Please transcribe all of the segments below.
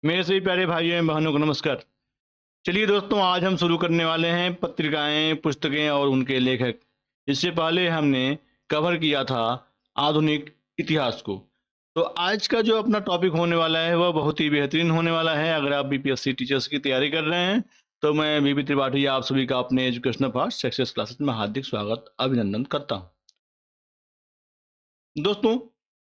मेरे सभी प्यारे भाइयों एवं बहनों को नमस्कार। चलिए दोस्तों, आज हम शुरू करने वाले हैं पत्रिकाएं, पुस्तकें और उनके लेखक। इससे पहले हमने कवर किया था आधुनिक इतिहास को। तो आज का जो अपना टॉपिक होने वाला है वह बहुत ही बेहतरीन होने वाला है। अगर आप बीपीएससी टीचर्स की तैयारी कर रहे हैं तो मैं बीपी त्रिपाठी आप सभी का अपने एजुकेशनल फास्ट सक्सेस क्लासेस में हार्दिक स्वागत अभिनंदन करता हूँ। दोस्तों,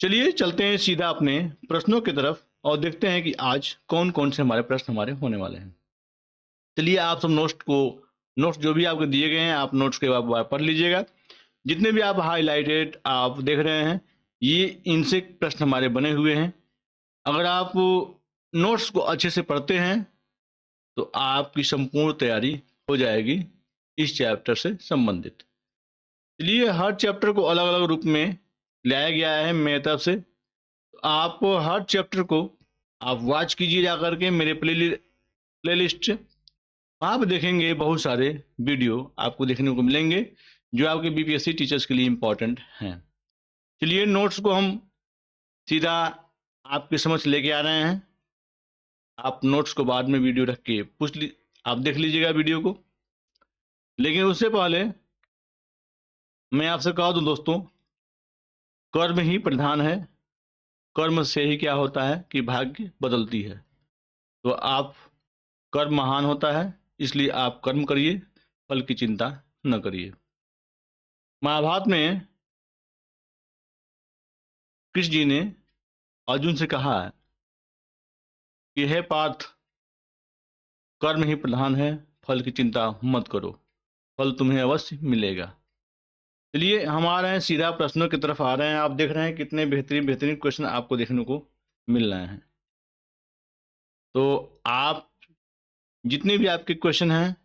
चलिए चलते हैं सीधा अपने प्रश्नों की तरफ और देखते हैं कि आज कौन कौन से हमारे प्रश्न हमारे होने वाले हैं। चलिए आप सब नोट्स जो भी आपको दिए गए हैं आप नोट्स के एक बार पढ़ लीजिएगा। जितने भी आप हाईलाइटेड आप देख रहे हैं ये इनसे प्रश्न हमारे बने हुए हैं। अगर आप नोट्स को अच्छे से पढ़ते हैं तो आपकी संपूर्ण तैयारी हो जाएगी इस चैप्टर से संबंधित। चलिए हर चैप्टर को अलग अलग रूप में लाया गया है मेरे तरफ से। आप हर चैप्टर को आप वॉच कीजिए जा करके मेरे प्लेलिस्ट। वहाँ पे देखेंगे बहुत सारे वीडियो आपको देखने को मिलेंगे जो आपके बीपीएससी टीचर्स के लिए इम्पोर्टेंट हैं। चलिए नोट्स को हम सीधा आपके समझ लेके आ रहे हैं। आप नोट्स को बाद में वीडियो रख के आप देख लीजिएगा वीडियो को। लेकिन उससे पहले मैं आपसे कह दूं दोस्तों, कर्म ही प्रधान है। कर्म से ही क्या होता है कि भाग्य बदलती है। तो आप कर्म महान होता है, इसलिए आप कर्म करिए, फल की चिंता न करिए। महाभारत में कृष्ण जी ने अर्जुन से कहा है कि हे पार्थ, कर्म ही प्रधान है, फल की चिंता मत करो, फल तुम्हें अवश्य मिलेगा। चलिए हम आ रहे हैं सीधा प्रश्नों की तरफ आ रहे हैं। आप देख रहे हैं कितने बेहतरीन बेहतरीन क्वेश्चन आपको देखने को मिल रहे हैं। तो आप जितने भी आपके क्वेश्चन हैं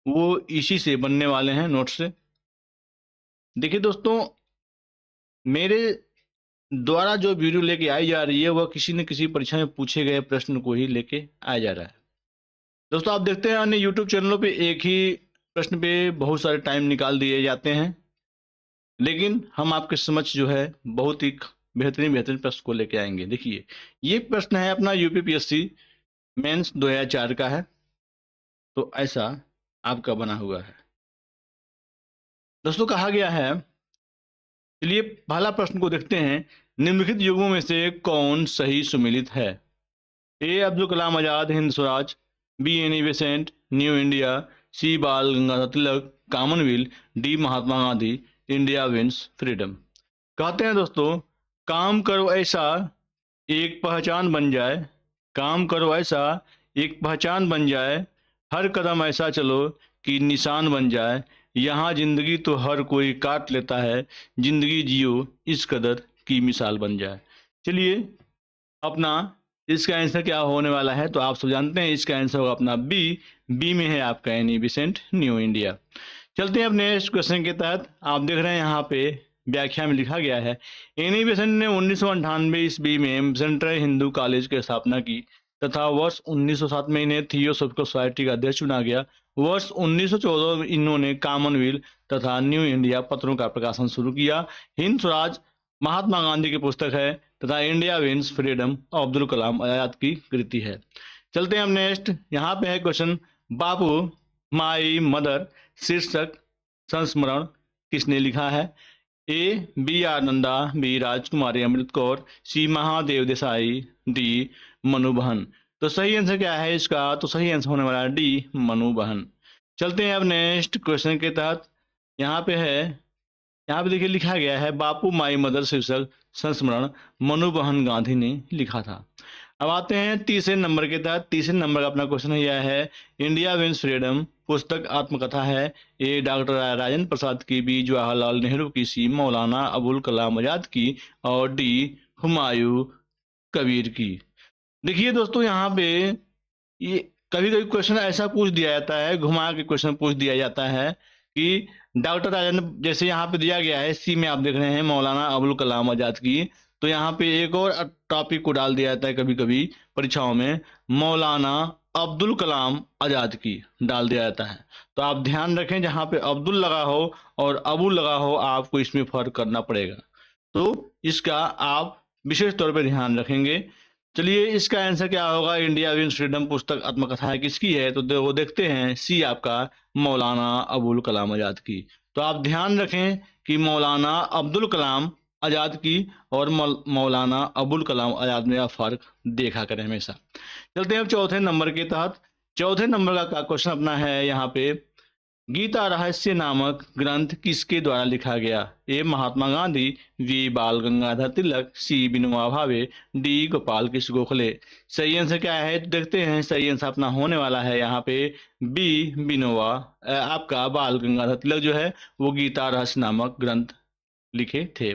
वो इसी से बनने वाले हैं, नोट से। देखिए दोस्तों, मेरे द्वारा जो वीडियो लेके आई जा रही है वह किसी न किसी परीक्षा में पूछे गए प्रश्न को ही लेके आया जा रहा है। दोस्तों आप देखते हैं अन्य यूट्यूब चैनलों पे एक ही प्रश्न पे बहुत सारे टाइम निकाल दिए जाते हैं, लेकिन हम आपके समझ जो है बहुत ही बेहतरीन बेहतरीन प्रश्न को लेके आएंगे। देखिए ये प्रश्न है अपना यूपीपीएससी मेंस 2004 का है। तो ऐसा आपका बना हुआ है। दोस्तों कहा गया है, चलिए पहला प्रश्न को देखते हैं। निम्नलिखित युगों में से कौन सही सुमेलित है? A Abdul Kalam Azad Hind Swaraj, B Annie Besant New India, C Bal Gangadhar Tilak Commonwealth, D Mahatma Gandhi India wins freedom. कहते हैं दोस्तों, काम करो ऐसा एक पहचान बन जाए, काम करो ऐसा एक पहचान बन जाए, हर कदम ऐसा चलो कि निशान बन जाए, यहाँ जिंदगी तो हर कोई काट लेता है, जिंदगी जियो इस कदर की मिसाल बन जाए। चलिए अपना इसका आंसर क्या होने वाला है तो आप सब जानते हैं। इसका आंसर होगा अपना बी में है आपका एनी बेसेंट न्यू इंडिया। चलते हैं अपने नेक्स्ट क्वेश्चन के तहत। आप देख रहे हैं यहाँ पे व्याख्या में लिखा गया है, एनी बेसेंट ने 1998 ईस्वी में सेंट्रल हिंदू कॉलेज की स्थापना की तथा वर्ष 1907 में इन्हें थियोसॉफिकल सोसाइटी का अध्यक्ष चुना गया। वर्ष 1914 में इन्होंने कॉमनवेल्थ तथा न्यू इंडिया पत्रों का प्रकाशन शुरू किया। हिंद स्वराज महात्मा गांधी की पुस्तक है तथा India wins freedom Abdul Kalam आजाद की कृति है। चलते हैं हम नेक्स्ट। यहाँ पे है क्वेश्चन, बापू माई मदर शीर्षक संस्मरण किसने लिखा है? A B R Nanda, B Rajkumari Amrit Kaur, C Mahadev Desai, D Manu Behn. तो सही आंसर क्या है इसका? तो सही आंसर होने वाला है डी मनु बहन। चलते हैं अब नेक्स्ट क्वेश्चन के तहत। यहाँ पे है, यहाँ पे देखिए लिखा गया है, बापू माई मदर शीर्षक संस्मरण मनु बहन गांधी ने लिखा था। अब आते हैं तीसरे नंबर के तहत। तीसरे नंबर का अपना क्वेश्चन यह है, इंडिया विंस फ्रीडम पुस्तक आत्मकथा है। ए डॉक्टर राजेंद्र प्रसाद की, बी जवाहरलाल नेहरू की, सी मौलाना अबुल कलाम आजाद की और डी हुमायूं कबीर की। देखिए दोस्तों यहाँ पे ये कभी कभी क्वेश्चन ऐसा पूछ दिया जाता है, घुमा के क्वेश्चन पूछ दिया जाता है कि डॉक्टर राजेंद्र, जैसे यहाँ पे दिया गया है सी में आप देख रहे हैं मौलाना अबुल कलाम आजाद की, तो यहाँ पे एक और टॉपिक को डाल दिया जाता है कभी कभी परीक्षाओं में, मौलाना अब्दुल कलाम आजाद की डाल दिया जाता है। तो आप ध्यान रखें, जहाँ पे अब्दुल लगा हो और अबुल लगा हो आपको इसमें फर्क करना पड़ेगा। तो इसका आप विशेष तौर पर ध्यान रखेंगे। चलिए इसका आंसर क्या होगा? इंडिया विंस फ्रीडम पुस्तक आत्मकथा किसकी है? तो वो देखते हैं, सी आपका मौलाना अबुल कलाम आज़ाद की। तो आप ध्यान रखें कि मौलाना अब्दुल कलाम आज़ाद की और मौलाना अबुल कलाम आज़ाद में आप फर्क देखा करें हमेशा। चलते हैं अब चौथे नंबर के तहत। चौथे नंबर का क्वेश्चन अपना है यहाँ पे, गीता रहस्य नामक ग्रंथ किसके द्वारा लिखा गया? ए महात्मा गांधी, बी बाल गंगाधर तिलक, सी विनोबा भावे, डी गोपाल कृष्ण गोखले। सही आंसर क्या है? तो देखते हैं। सही आंसर अपना होने वाला है यहाँ पे बी विनोबा, आपका बाल गंगाधर तिलक जो है वो गीता रहस्य नामक ग्रंथ लिखे थे।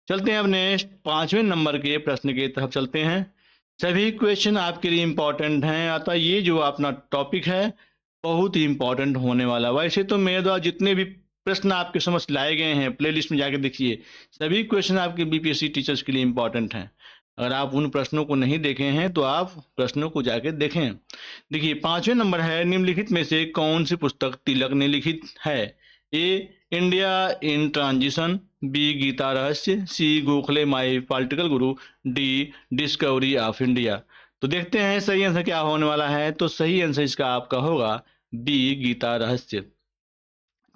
चलते हैं अब नेक्स्ट पांचवें नंबर के प्रश्न की तरफ चलते हैं। सभी क्वेश्चन आपके लिए इम्पोर्टेंट हैं, अतः ये जो अपना टॉपिक है बहुत ही इम्पोर्टेंट होने वाला। वैसे तो मेरे द्वारा जितने भी प्रश्न आपके समझ लाए गए हैं प्लेलिस्ट में जाके देखिए, सभी क्वेश्चन आपके बीपीएससी टीचर्स के लिए इम्पोर्टेंट हैं। अगर आप उन प्रश्नों को नहीं देखे हैं तो आप प्रश्नों को जाके देखें। देखिए पांचवें नंबर है, निम्नलिखित में से कौन सी पुस्तक तिलक ने लिखित है? A India in transition, B Gita Rahasya, C Gokhale my political guru, D discovery of India. तो देखते हैं सही आंसर क्या होने वाला है। तो सही आंसर इसका आपका होगा बी गीता रहस्य।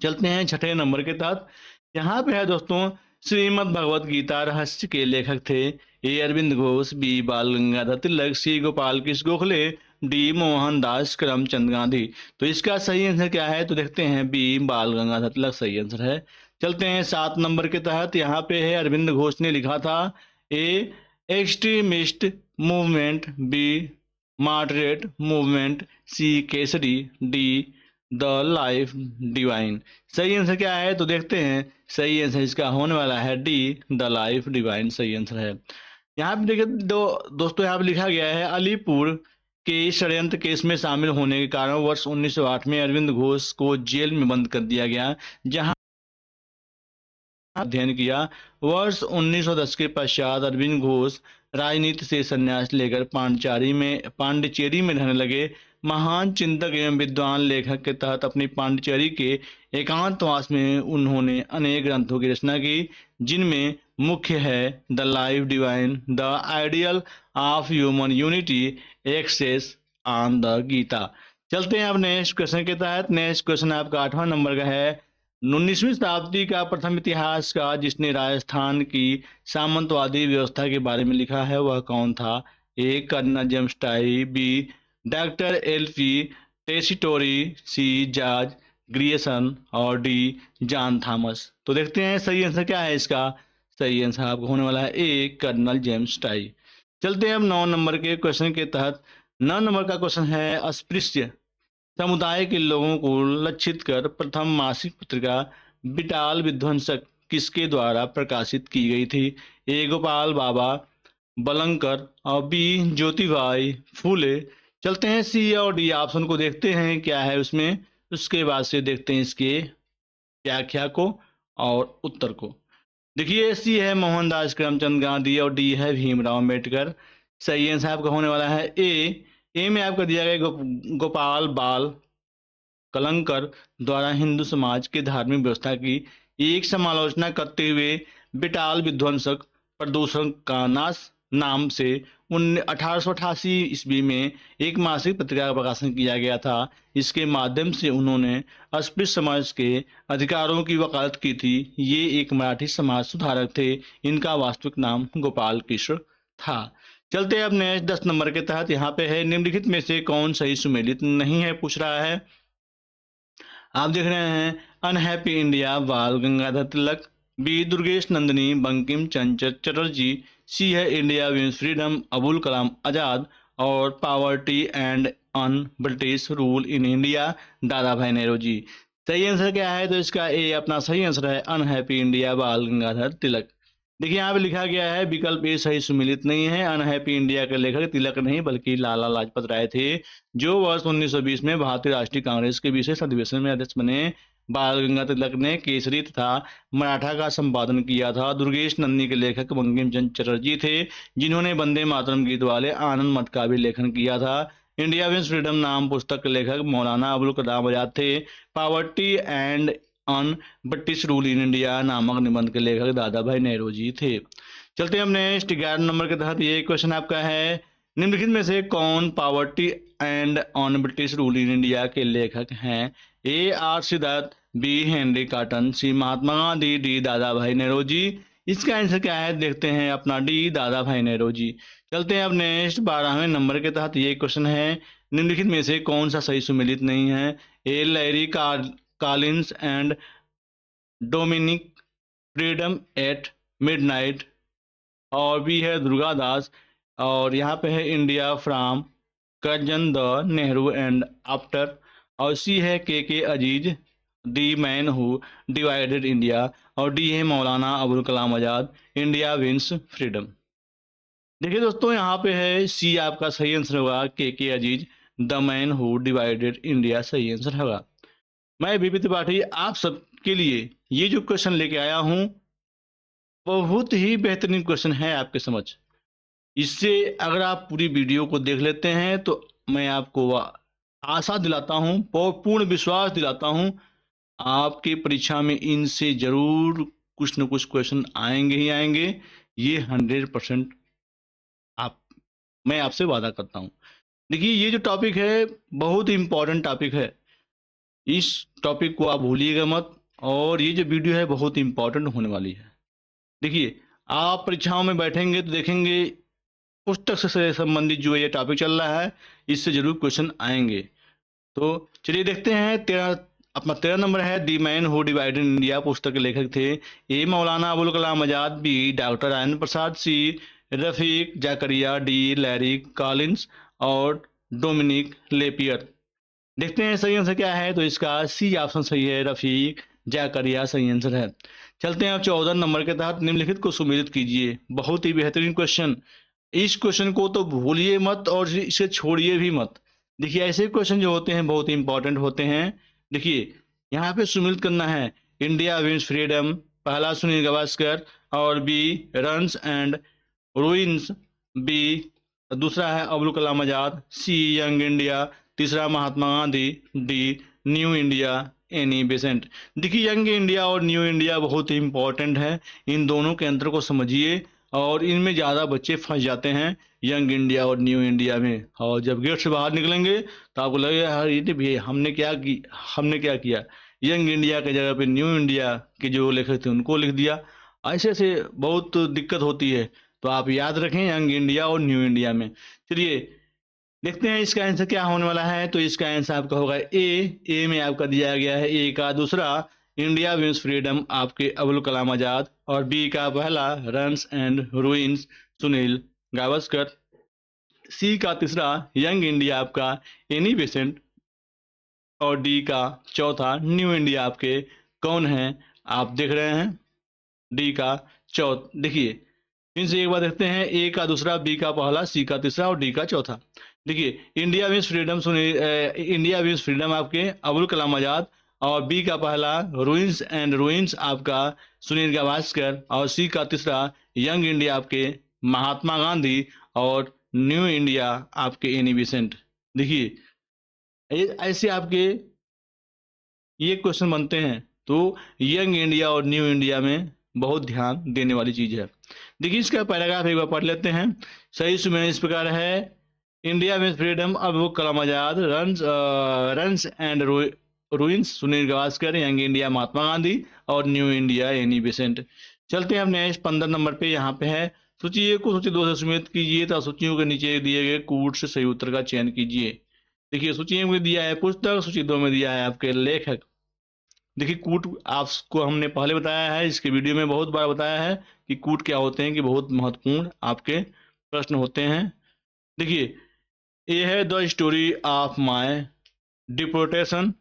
चलते हैं छठे नंबर के तहत। यहाँ पे है दोस्तों, श्रीमद् भगवत गीता रहस्य के लेखक थे ए अरविंद घोष, बी बाल गंगाधर तिलक, सी गोपाल कृष्ण गोखले, डी मोहनदास करमचंद गांधी। तो इसका सही आंसर क्या है? तो देखते हैं बी बाल गंगाधर तिलक सही आंसर है। चलते हैं 7 नंबर के तहत। यहाँ पे है, अरविंद घोष ने लिखा था A extremist movement, B moderate movement, C Kesari, D the life divine. सही आंसर क्या है? तो देखते हैं। सही आंसर इसका होने वाला है डी द लाइफ डिवाइन सही आंसर है। यहाँ पे देखिए दोस्तों, यहाँ पे लिखा गया है, अलीपुर के षड्यंत्र केस में शामिल होने के कारण वर्ष 1908 में अरविंद घोष को जेल में बंद कर दिया गया, जहाँ अध्ययन किया। वर्ष 1910 के पश्चात अरविंद घोष राजनीति से संन्यास लेकर पांडिचेरी में रहने लगे। महान चिंतक एवं विद्वान लेखक के तहत अपनी पांडिचेरी के एकांतवास में उन्होंने अनेक ग्रंथों की रचना की, जिनमें मुख्य है the life divine, the ideal of human unity, essays on the Gita. चलते हैं अब नेक्स्ट क्वेश्चन के तहत। नेक्स्ट क्वेश्चन आपका 8वां नंबर का है, 19वीं शताब्दी का प्रथम इतिहासकार जिसने राजस्थान की सामंतवादी व्यवस्था के बारे में लिखा है वह कौन था? A colonel James Tie, B doctor L P. Tessitori, C George Grierson और डी जॉन थॉमस। तो देखते हैं सही आंसर क्या है इसका। सही आंसर आपको होने वाला है ए कर्नल जेम्स टाई। चलते हैं अब 9 नंबर के क्वेश्चन के तहत। 9 नंबर का क्वेश्चन है, अस्पृश्य समुदाय के लोगों को लक्षित कर प्रथम मासिक पत्रिका बिटाल विध्वंसक किसके द्वारा प्रकाशित की गई थी? ए गोपाल बाबा बलंकर और बी ज्योतिबाई फूले। चलते हैं सी और डी ऑप्शन को देखते हैं क्या है उसमें, उसके बाद से देखते हैं इसके व्याख्या को और उत्तर को। देखिए सी है मोहनदास करमचंद गांधी और डी है भीमराव अम्बेडकर। सही आंसर आपका होने वाला है ए में आपका दिया गया गोपाल बाल कलंकर द्वारा हिंदू समाज के धार्मिक व्यवस्था की एक समालोचना करते हुए बिटाल विध्वंसक प्रदूषण का नाश नाम से 1888 ईस्वी में एक मासिक पत्रिका का प्रकाशन किया गया था। इसके माध्यम से उन्होंने अस्पृश्य समाज के अधिकारों की वकालत की थी। ये एक मराठी समाज सुधारक थे। इनका वास्तविक नाम गोपाल कृष्ण था। चलते अब नेक्स्ट 10 नंबर के तहत। यहाँ पे है, निम्नलिखित में से कौन सही सुमेलित नहीं है पूछ रहा है। आप देख रहे हैं, अनहैप्पी इंडिया बाल गंगाधर तिलक, बी दुर्गेश नंदिनी बंकिम चंद्र चटर्जी, सी है India wins freedom Abul Kalam आजाद और poverty and un British rule in India दादा भाई नेहरू जी। सही आंसर क्या है? तो इसका ए अपना सही आंसर है, अनहैप्पी इंडिया बाल गंगाधर तिलक। देखिए यहाँ पे लिखा गया है विकल्प ए सही सुमिलित नहीं है। अनहैप्पी इंडिया के लेखक तिलक नहीं बल्कि लाला लाजपत राय थे, जो वर्ष 1920 में भारतीय राष्ट्रीय कांग्रेस के विशेष अधिवेशन में अध्यक्ष बने। बाल गंगाधर तिलक ने केसरी तथा मराठा का संपादन किया था। दुर्गेश नंदिनी के लेखक बंकिम चंद्र चटर्जी थे, जिन्होंने वंदे मातरम गीत वाले आनंद मठ का भी लेखन किया था। इंडिया विंस फ्रीडम नाम पुस्तक के लेखक मौलाना अबुल कलाम आजाद थे। Poverty and un British rule in India नामक निबंध के लेखक दादा भाई नेहरू जी थे। चलते हैं हम नेक्स्ट 11 नंबर के तहत। ये क्वेश्चन आपका है, निम्नलिखित में से कौन poverty and un British rule in India के लेखक हैं? A R Siddharth, B Henry Cotton, C Mahatma Gandhi, D Dadabhai Nehru. इसका आंसर क्या है देखते हैं अपना, डी दादा भाई नेहरू। चलते हैं अब नेक्स्ट 12वें नंबर के तहत ये क्वेश्चन है, निम्नलिखित में से कौन सा सही सुमेलित नहीं है? A Larry Collins and Dominique freedom at midnight, और बी है दुर्गा दास, और यहाँ पे है India from Curzon the Nehru and after, और सी है K Aziz, the man who divided India, और डी है Maulana Abul Kalam Azad, India wins freedom. देखिए दोस्तों, यहाँ पे है सी आपका सही आंसर होगा, K Aziz, the man who divided India सही आंसर होगा। मैं बीपी त्रिपाठी आप सबके लिए ये जो क्वेश्चन लेके आया हूँ बहुत ही बेहतरीन क्वेश्चन है आपके समझ। इससे अगर आप पूरी वीडियो को देख लेते हैं तो मैं आपको आशा दिलाता हूँ, पूर्ण विश्वास दिलाता हूँ, आपकी परीक्षा में इनसे जरूर कुछ न कुछ क्वेश्चन आएंगे ही आएंगे। ये 100% मैं आपसे वादा करता हूँ। देखिए, ये जो टॉपिक है बहुत इंपॉर्टेंट टॉपिक है, इस टॉपिक को आप भूलिएगा मत, और ये जो वीडियो है बहुत इंपॉर्टेंट होने वाली है। देखिए, आप परीक्षाओं में बैठेंगे तो देखेंगे पुस्तक से संबंधित जो ये टॉपिक चल रहा है इससे जरूर क्वेश्चन आएंगे। तो चलिए देखते हैं, 13 नंबर है, दी मैन हु डिवाइडेड इंडिया पुस्तक के लेखक थे ए मौलाना अबुल कलाम आज़ाद, बी डॉक्टर राजेंद्र प्रसाद, सी Rafiq Zakaria, D Larry Collins, और डोमिनिक लेपियर। देखते हैं सही आंसर क्या है, तो इसका सी ऑप्शन सही है, रफीक जाकरिया सही आंसर है। चलते हैं अब 14 नंबर के तहत, निम्नलिखित को सुमेलित कीजिए। बहुत ही बेहतरीन क्वेश्चन, इस क्वेश्चन को तो भूलिए मत और इसे छोड़िए भी मत। देखिए, ऐसे क्वेश्चन जो होते हैं बहुत इंपॉर्टेंट होते हैं। देखिए, यहाँ पे सुमेलित करना है, इंडिया विंस फ्रीडम, पहला सुनील गावस्कर, और B runs and ruins, B दूसरा है Abul Kalam Azad, C young India, तीसरा Mahatma Gandhi, D new India Annie Besant. देखिए, यंग इंडिया और न्यू इंडिया बहुत ही इंपॉर्टेंट है, इन दोनों के अंतर को समझिए, और इनमें ज़्यादा बच्चे फंस जाते हैं यंग इंडिया और न्यू इंडिया में, और जब गेट से बाहर निकलेंगे तो आपको लगेगा यार ये भैया हमने क्या किया, यंग इंडिया की जगह पे न्यू इंडिया के जो लेखक थे उनको लिख दिया। ऐसे ऐसे बहुत दिक्कत होती है, तो आप याद रखें यंग इंडिया और न्यू इंडिया में। चलिए देखते हैं इसका आंसर क्या होने वाला है, तो इसका आंसर आपका होगा ए में आपका दिया गया है ए का दूसरा इंडिया विंस फ्रीडम आपके अबुल कलाम आज़ाद, और बी का पहला runs and ruins Sunil Gavaskar, C का तीसरा यंग इंडिया आपका एनी बेसेंट, और डी का चौथा न्यू इंडिया आपके कौन है आप देख रहे हैं, डी का चौथा। देखिए फिर से एक बार देखते हैं, ए का दूसरा, बी का पहला, सी का तीसरा और डी का चौथा। देखिए, India wins freedom India wins freedom आपके अबुल कलाम आज़ाद, और बी का पहला रूइंस एंड रूइंस आपका सुनील गावस्कर, और सी का तीसरा यंग इंडिया आपके महात्मा गांधी, और न्यू इंडिया आपके एनी बेसेंट। देखिए ऐसे आपके ये क्वेश्चन बनते हैं, तो यंग इंडिया और न्यू इंडिया में बहुत ध्यान देने वाली चीज है। देखिए, इसका पैराग्राफ एक बार पढ़ लेते हैं। सही सुमेलित इस प्रकार है, India wins freedom Abul Kalam Azad, runs and ruins Sunil Gavaskar, young India Mahatma Gandhi, और न्यू इंडिया एनी बेसेंट। चलते हैं अब नेक्स्ट 15 नंबर पे, यहाँ पे है सूची 1 को सूची 2 से सुमेलित कीजिए तथा सूचियों के नीचे दिए गए कूट से सही उत्तर का चयन कीजिए। देखिए, सूची 1 में दिया है पुस्तक, सूची 2 में दिया है आपके लेखक। देखिए, कूट आपको हमने पहले बताया है, इसके वीडियो में बहुत बार बताया है कि कूट क्या होते हैं, कि बहुत महत्वपूर्ण आपके प्रश्न होते हैं। देखिए, ये है the story of my deportation,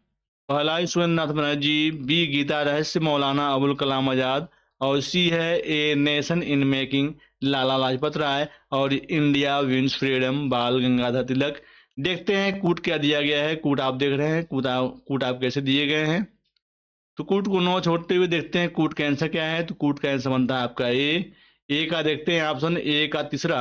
पहला सुरेंद्रनाथ बनर्जी, बी गीता रहस्य मौलाना अबुल कलाम आज़ाद, और सी है ए नेशन इन मेकिंग लाला लाजपत राय, और इंडिया विंस फ्रीडम बाल गंगाधर तिलक। देखते हैं कूट क्या दिया गया है। कूट आप देख रहे हैं, कूट आप कैसे दिए गए हैं, तो कूट को नौ छोड़ते हुए देखते हैं कूट का आंसर क्या है। तो कूट का आंसर बनता है आपका ए का देखते हैं ऑप्शन ए का तीसरा,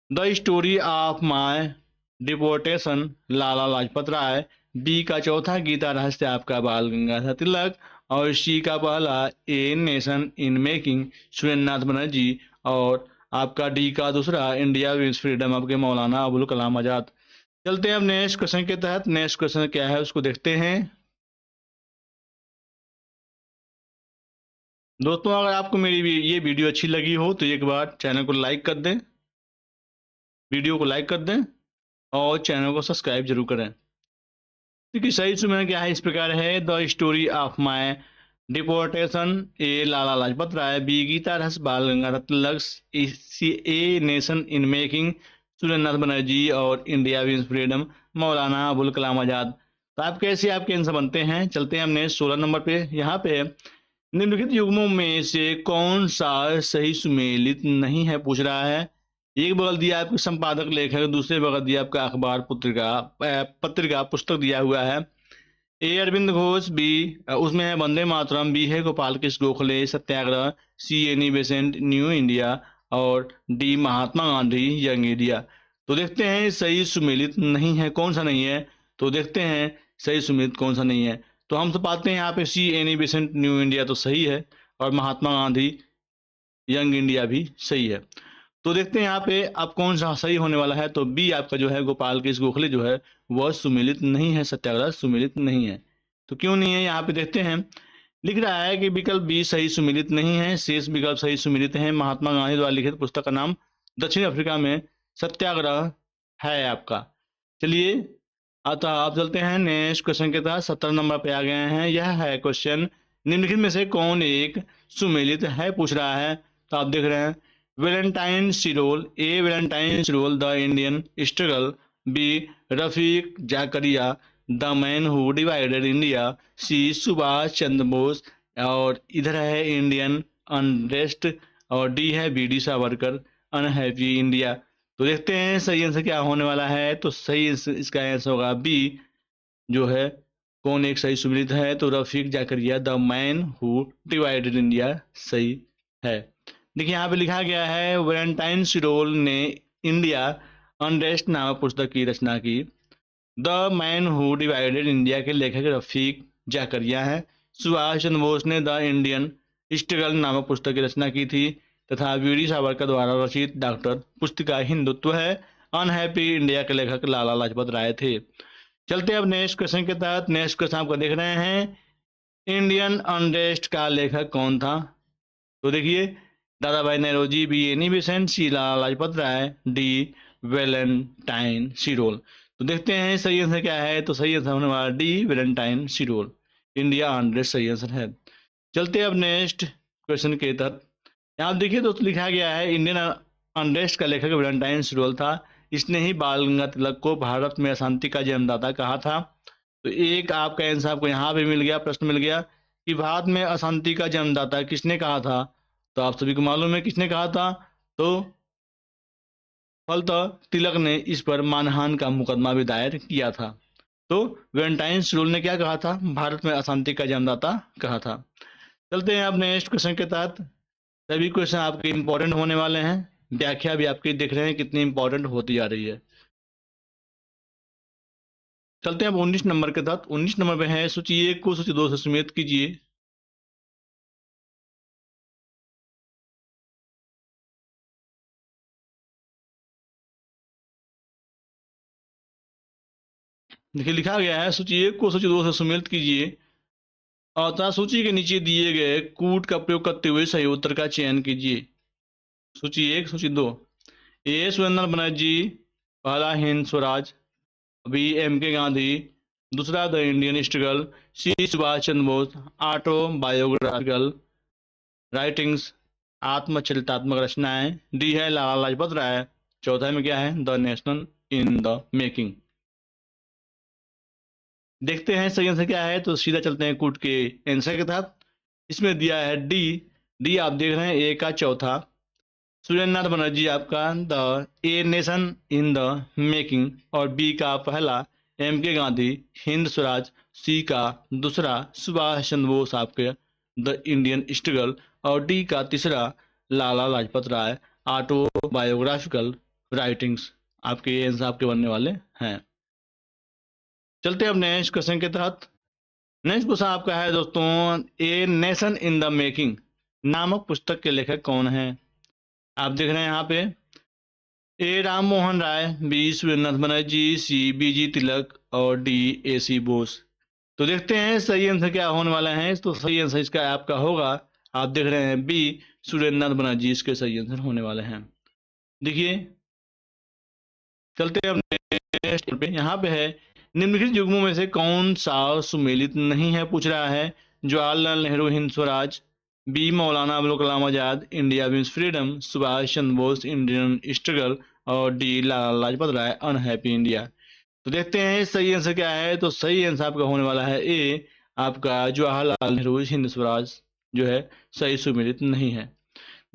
the story of my deportation Lala Lajpat Rai, B का चौथा गीता रहस्य आपका बाल गंगाधर तिलक, और सी का पहला ए nation in making Surendranath Banerjee, और आपका डी का दूसरा, इंडिया विंस फ्रीडम आपके मौलाना अबुल कलाम आजाद। चलते हैं अब नेक्स्ट क्वेश्चन के तहत। नेक्स्ट क्वेश्चन क्या है उसको देखते हैं। दोस्तों अगर आपको मेरी ये वीडियो अच्छी लगी हो तो एक बार चैनल को लाइक कर दें, वीडियो को लाइक कर दें और चैनल को सब्सक्राइब जरूर करें। क्योंकि सही सुमेन क्या है इस प्रकार है। The story of my deportation, A Lala Lajpat Rai, B Gita Ras Bal Gangadhar Tilak, C a nation in making Surendra Nath Banerjee और इंडिया विंस फ्रीडम मौलाना अबुल कलाम आजाद। तो आप कैसे आपके आंसर बनते हैं। चलते हैं हमने 16 नंबर पे। यहाँ पे निम्नलिखित युग्मों में से कौन सा सही सुमेलित नहीं है पूछ रहा है। एक बगल दिया आपके संपादक लेखक, दूसरे बगल दिया आपका अखबार पत्रिका पुस्तक दिया हुआ है। ए अरविंद घोष, बी उसमें है वंदे मातरम, बी है Gopal Krishna Gokhale Satyagraha, C Annie Besant New India और D Mahatma Gandhi young India. तो देखते हैं सही सुमेलित नहीं है कौन सा नहीं है। तो देखते हैं सही सुमेलित कौन सा नहीं है। तो हम तो पाते हैं यहाँ पे सी एनी बेसेंट न्यू इंडिया तो सही है और महात्मा गांधी यंग इंडिया भी सही है। तो देखते हैं यहाँ पे अब कौन सा सही होने वाला है। तो बी आपका जो है गोपाल कृष्ण गोखले जो है वह सुमेलित नहीं है, सत्याग्रह सुमेलित नहीं है। तो क्यों नहीं है यहाँ पे देखते हैं। लिख रहा है कि विकल्प बी सही सुमेलित नहीं है, शेष विकल्प सही सुमेलित है। महात्मा गांधी द्वारा लिखित पुस्तक का नाम दक्षिण अफ्रीका में सत्याग्रह है आपका। चलिए अतः आप चलते हैं नेक्स्ट क्वेश्चन के तहत। 17 नंबर पे आ गए हैं। यह है क्वेश्चन निम्नलिखित में से कौन एक सुमेलित है पूछ रहा है। तो आप देख रहे हैं Valentine Chirol, A Valentine Chirol the Indian struggle, B Rafiq Zakaria the man who divided India, C Subhash Chandra Bose और इधर है इंडियन अनरेस्ट और डी है B D Savarkar unhappy India. तो देखते हैं सही आंसर क्या होने वाला है। तो सही इसका आंसर होगा बी जो है कौन एक सही सुमेलित है। तो Rafiq Zakaria the man who divided India सही है। देखिए यहाँ पे लिखा गया है वैलेंटाइन सिरोल ने इंडिया अनरेस्ट नामक पुस्तक की रचना की। The man who divided India के लेखक रफीक जाकरिया हैं। सुभाष चंद्र बोस ने द इंडियन स्ट्रगल नामक पुस्तक की रचना की थी तथा वी डी सावरकर द्वारा रचित डॉक्टर पुस्तिका हिंदुत्व है अनहैप्पी इंडिया के लेखक लाला लाजपत राय थे। चलते अब नेक्स्ट क्वेश्चन के तहत। नेक्स्ट क्वेश्चन आपको देख रहे हैं इंडियन अनरेस्ट का लेखक कौन था। तो देखिए Dadabhai Naoroji, B Annie Besant, C Lala Lajpat Rai, D Valentine Chirol. तो देखते हैं सही आंसर क्या है। तो सही आंसर होने वाला डी वैलेंटाइन सिरोल, इंडिया अनरेस्ट सही आंसर है। चलते अब नेक्स्ट क्वेश्चन के तहत। यहाँ देखिए दोस्तों लिखा गया है इंडियन अनरेस्ट का लेखक वैलेंटाइन सिरोल था। इसने ही बाल गंगाधर तिलक को भारत में अशांति का जन्मदाता कहा था। तो एक आपका आंसर आपको यहाँ पे मिल गया, प्रश्न मिल गया कि भारत में अशांति का जन्मदाता किसने कहा था। तो आप सभी को मालूम है किसने कहा था। तो फलतः तिलक ने इस पर मानहानि का मुकदमा भी दायर किया था। तो वैलेंटाइन सिरोल ने क्या कहा था, भारत में अशांति का जन्मदाता कहा था। चलते हैं अब नेक्स्ट क्वेश्चन के तहत। सभी क्वेश्चन आपके इंपॉर्टेंट होने वाले हैं, व्याख्या भी आपकी देख रहे हैं कितनी इंपॉर्टेंट होती जा रही है। चलते हैं अब 19 नंबर के तहत। 19 नंबर पे है सूची 1 को सूची 2 से समेत कीजिए। देखिए लिखा गया है सूची 1 को सूची 2 से समेत कीजिए अतः सूची के नीचे दिए गए कूट का प्रयोग करते हुए सही उत्तर का चयन कीजिए। सूची 1 सूची 2। ए सुरेंद्र बनर्जी, पहला Hind Swaraj, B M K Gandhi, दूसरा the Indian struggle, C Subhash Chandra Bose autobiographical writings आत्मचरितात्मक रचनाएं, डी है लाला लाजपत राय, चौथा में क्या है the national in the making. देखते हैं सही आंसर क्या है। तो सीधा चलते हैं कूट के आंसर के तहत। इसमें दिया है डी। डी आप देख रहे हैं ए का चौथा, सुरेंद्र नाथ बनर्जी आपका the A nation in the making और बी का पहला एम के गांधी हिंद स्वराज, सी का दूसरा सुभाष चंद्र बोस आपके द इंडियन स्ट्रगल और डी का तीसरा लाला लाजपत राय ऑटोबायोग्राफिकल राइटिंग्स आपके आंसर आपके बनने वाले हैं। चलते हैं अब नेक्स्ट क्वेश्चन के तहत। नेक्स्ट क्वेश्चन आपका है दोस्तों ए नेशन इन द मेकिंग नामक पुस्तक के लेखक कौन है। आप देख रहे हैं यहाँ पे A Ram Mohan Roy, B Surendranath Banerjee, C B G Tilak और डी ए सी बोस। तो देखते हैं सही आंसर क्या होने वाला है। तो सही आंसर इसका आपका होगा, आप देख रहे हैं बी सुरेंद्रनाथ बनर्जी इसके सही आंसर होने वाले हैं। देखिए चलते हैं अपने नेक्स्ट पे। यहाँ पे है निम्नलिखित युग्मों में से कौन सा सुमेलित नहीं है, पूछ रहा है। जवाहरलाल नेहरू हिंद स्वराज, बी मौलाना Abul Kalam Azad India means freedom, Subhash Chandra Bose Indian struggle और डी लाला लाजपत राय अनहैप्पी इंडिया। तो देखते हैं सही आंसर क्या है। तो सही आंसर आपका होने वाला है ए, आपका जवाहरलाल नेहरू हिंद स्वराज जो है सही सुमेलित नहीं है।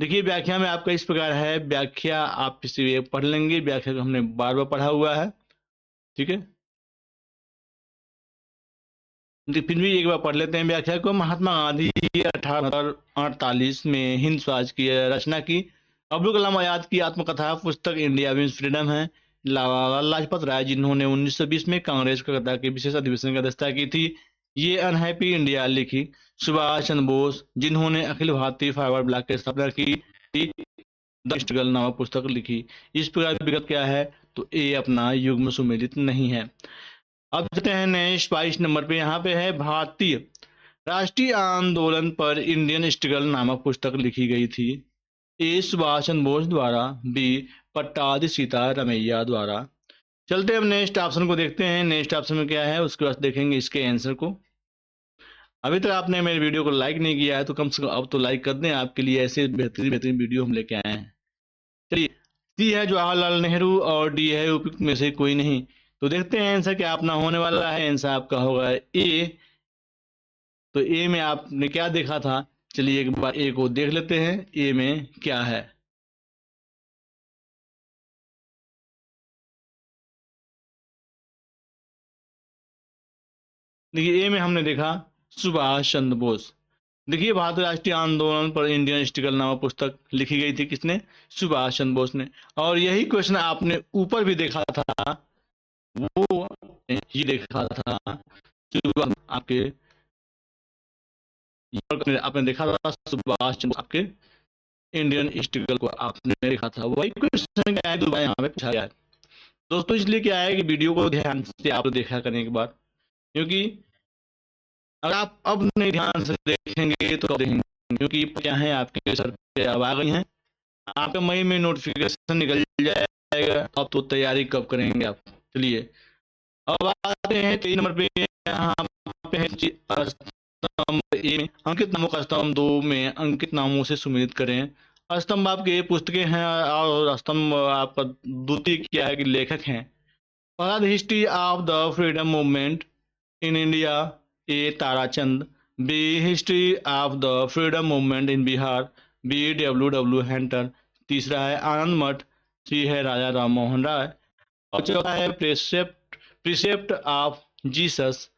देखिए व्याख्या में आपका इस प्रकार है, व्याख्या आप इसे पढ़ लेंगे, व्याख्या को हमने बार बार पढ़ा हुआ है, ठीक है। फिर भी एक बार पढ़ लेते हैं व्याख्या को। महात्मा गांधी 1848 में हिंद स्वराज की रचना की। अब्दुल कलाम आजाद की आत्मकथा पुस्तक इंडिया मीन्स फ्रीडम है। लाला लाजपत राय जिन्होंने 1920 में कांग्रेस कलकत्ता के विशेष अधिवेशन की अध्यक्षता की थी, ये अनहैप्पी इंडिया लिखी। सुभाष चंद्र बोस जिन्होंने अखिल भारतीय फॉरवर्ड ब्लॉक की स्थापना की थी, द स्ट्रगल नामक पुस्तक लिखी। इस प्रकार विकल्प क्या है, तो ए अपना युग्म सुमेलित नहीं है। अब चलते हैं नेक्स्ट 22 नंबर पे। यहाँ पे है भारतीय राष्ट्रीय आंदोलन पर इंडियन स्ट्रगल नामक पुस्तक लिखी गई थी। ए सुभाष चंद्र बोस द्वारा, बी पट्टाभी सीता रमैया द्वारा। चलते हैं अब नेक्स्ट ऑप्शन को देखते हैं, नेक्स्ट ऑप्शन में क्या है, उसके बाद देखेंगे इसके आंसर को। अभी तक आपने मेरे वीडियो को लाइक नहीं किया है तो कम से कम अब तो लाइक कर दें, आपके लिए ऐसे बेहतरीन बेहतरीन वीडियो हम लेके आए हैं। चलिए, सी है जवाहरलाल नेहरू और डी है उपयुक्त में से कोई नहीं। तो देखते हैं आंसर क्या अपना होने वाला है। आंसर आपका होगा ए। तो ए में आपने क्या देखा था, चलिए एक बार ए को देख लेते हैं, ए में क्या है। देखिए ए में हमने देखा सुभाष चंद्र बोस। देखिए भारतीय राष्ट्रीय आंदोलन पर इंडियन स्ट्रगल नामक पुस्तक लिखी गई थी, किसने, सुभाष चंद्र बोस ने। और यही क्वेश्चन आपने ऊपर भी देखा था, वो ये देखा था आपके आपने देखा था सुभाष चंद्र, आपके इंडियन स्ट्रगल को आपने देखा था। वही क्वेश्चन क्या है दोबारा यहाँ पे पूछा गया है दोस्तों। इसलिए क्या है कि वीडियो को ध्यान से आप देखा करें एक बार, क्योंकि अगर आप अब नहीं ध्यान से देखेंगे तो कब देखेंगे, क्योंकि क्या है आपके सर पे अब आ गई हैं, आपके मई में नोटिफिकेशन निकल जाएगा, अब तो तैयारी कब करेंगे आप। चलिए अब आते हैं 3 नंबर पे। यहाँ पे है स्तंभ ए में अंकित नामों का स्तंभ 2 में अंकित नामों से सुमेलित करें। स्तंभ आपके पुस्तकें हैं और स्तंभ आपका द्वितीय क्या है कि लेखक हैं। पहला the history of the freedom movement in India, A Tarachand, B history of the freedom movement in Bihar, B W W Hunter, तीसरा है आनंद मठ, सी है राजा राम मोहन राय और चौथा है प्रिसेप्ट ऑफ जीसस,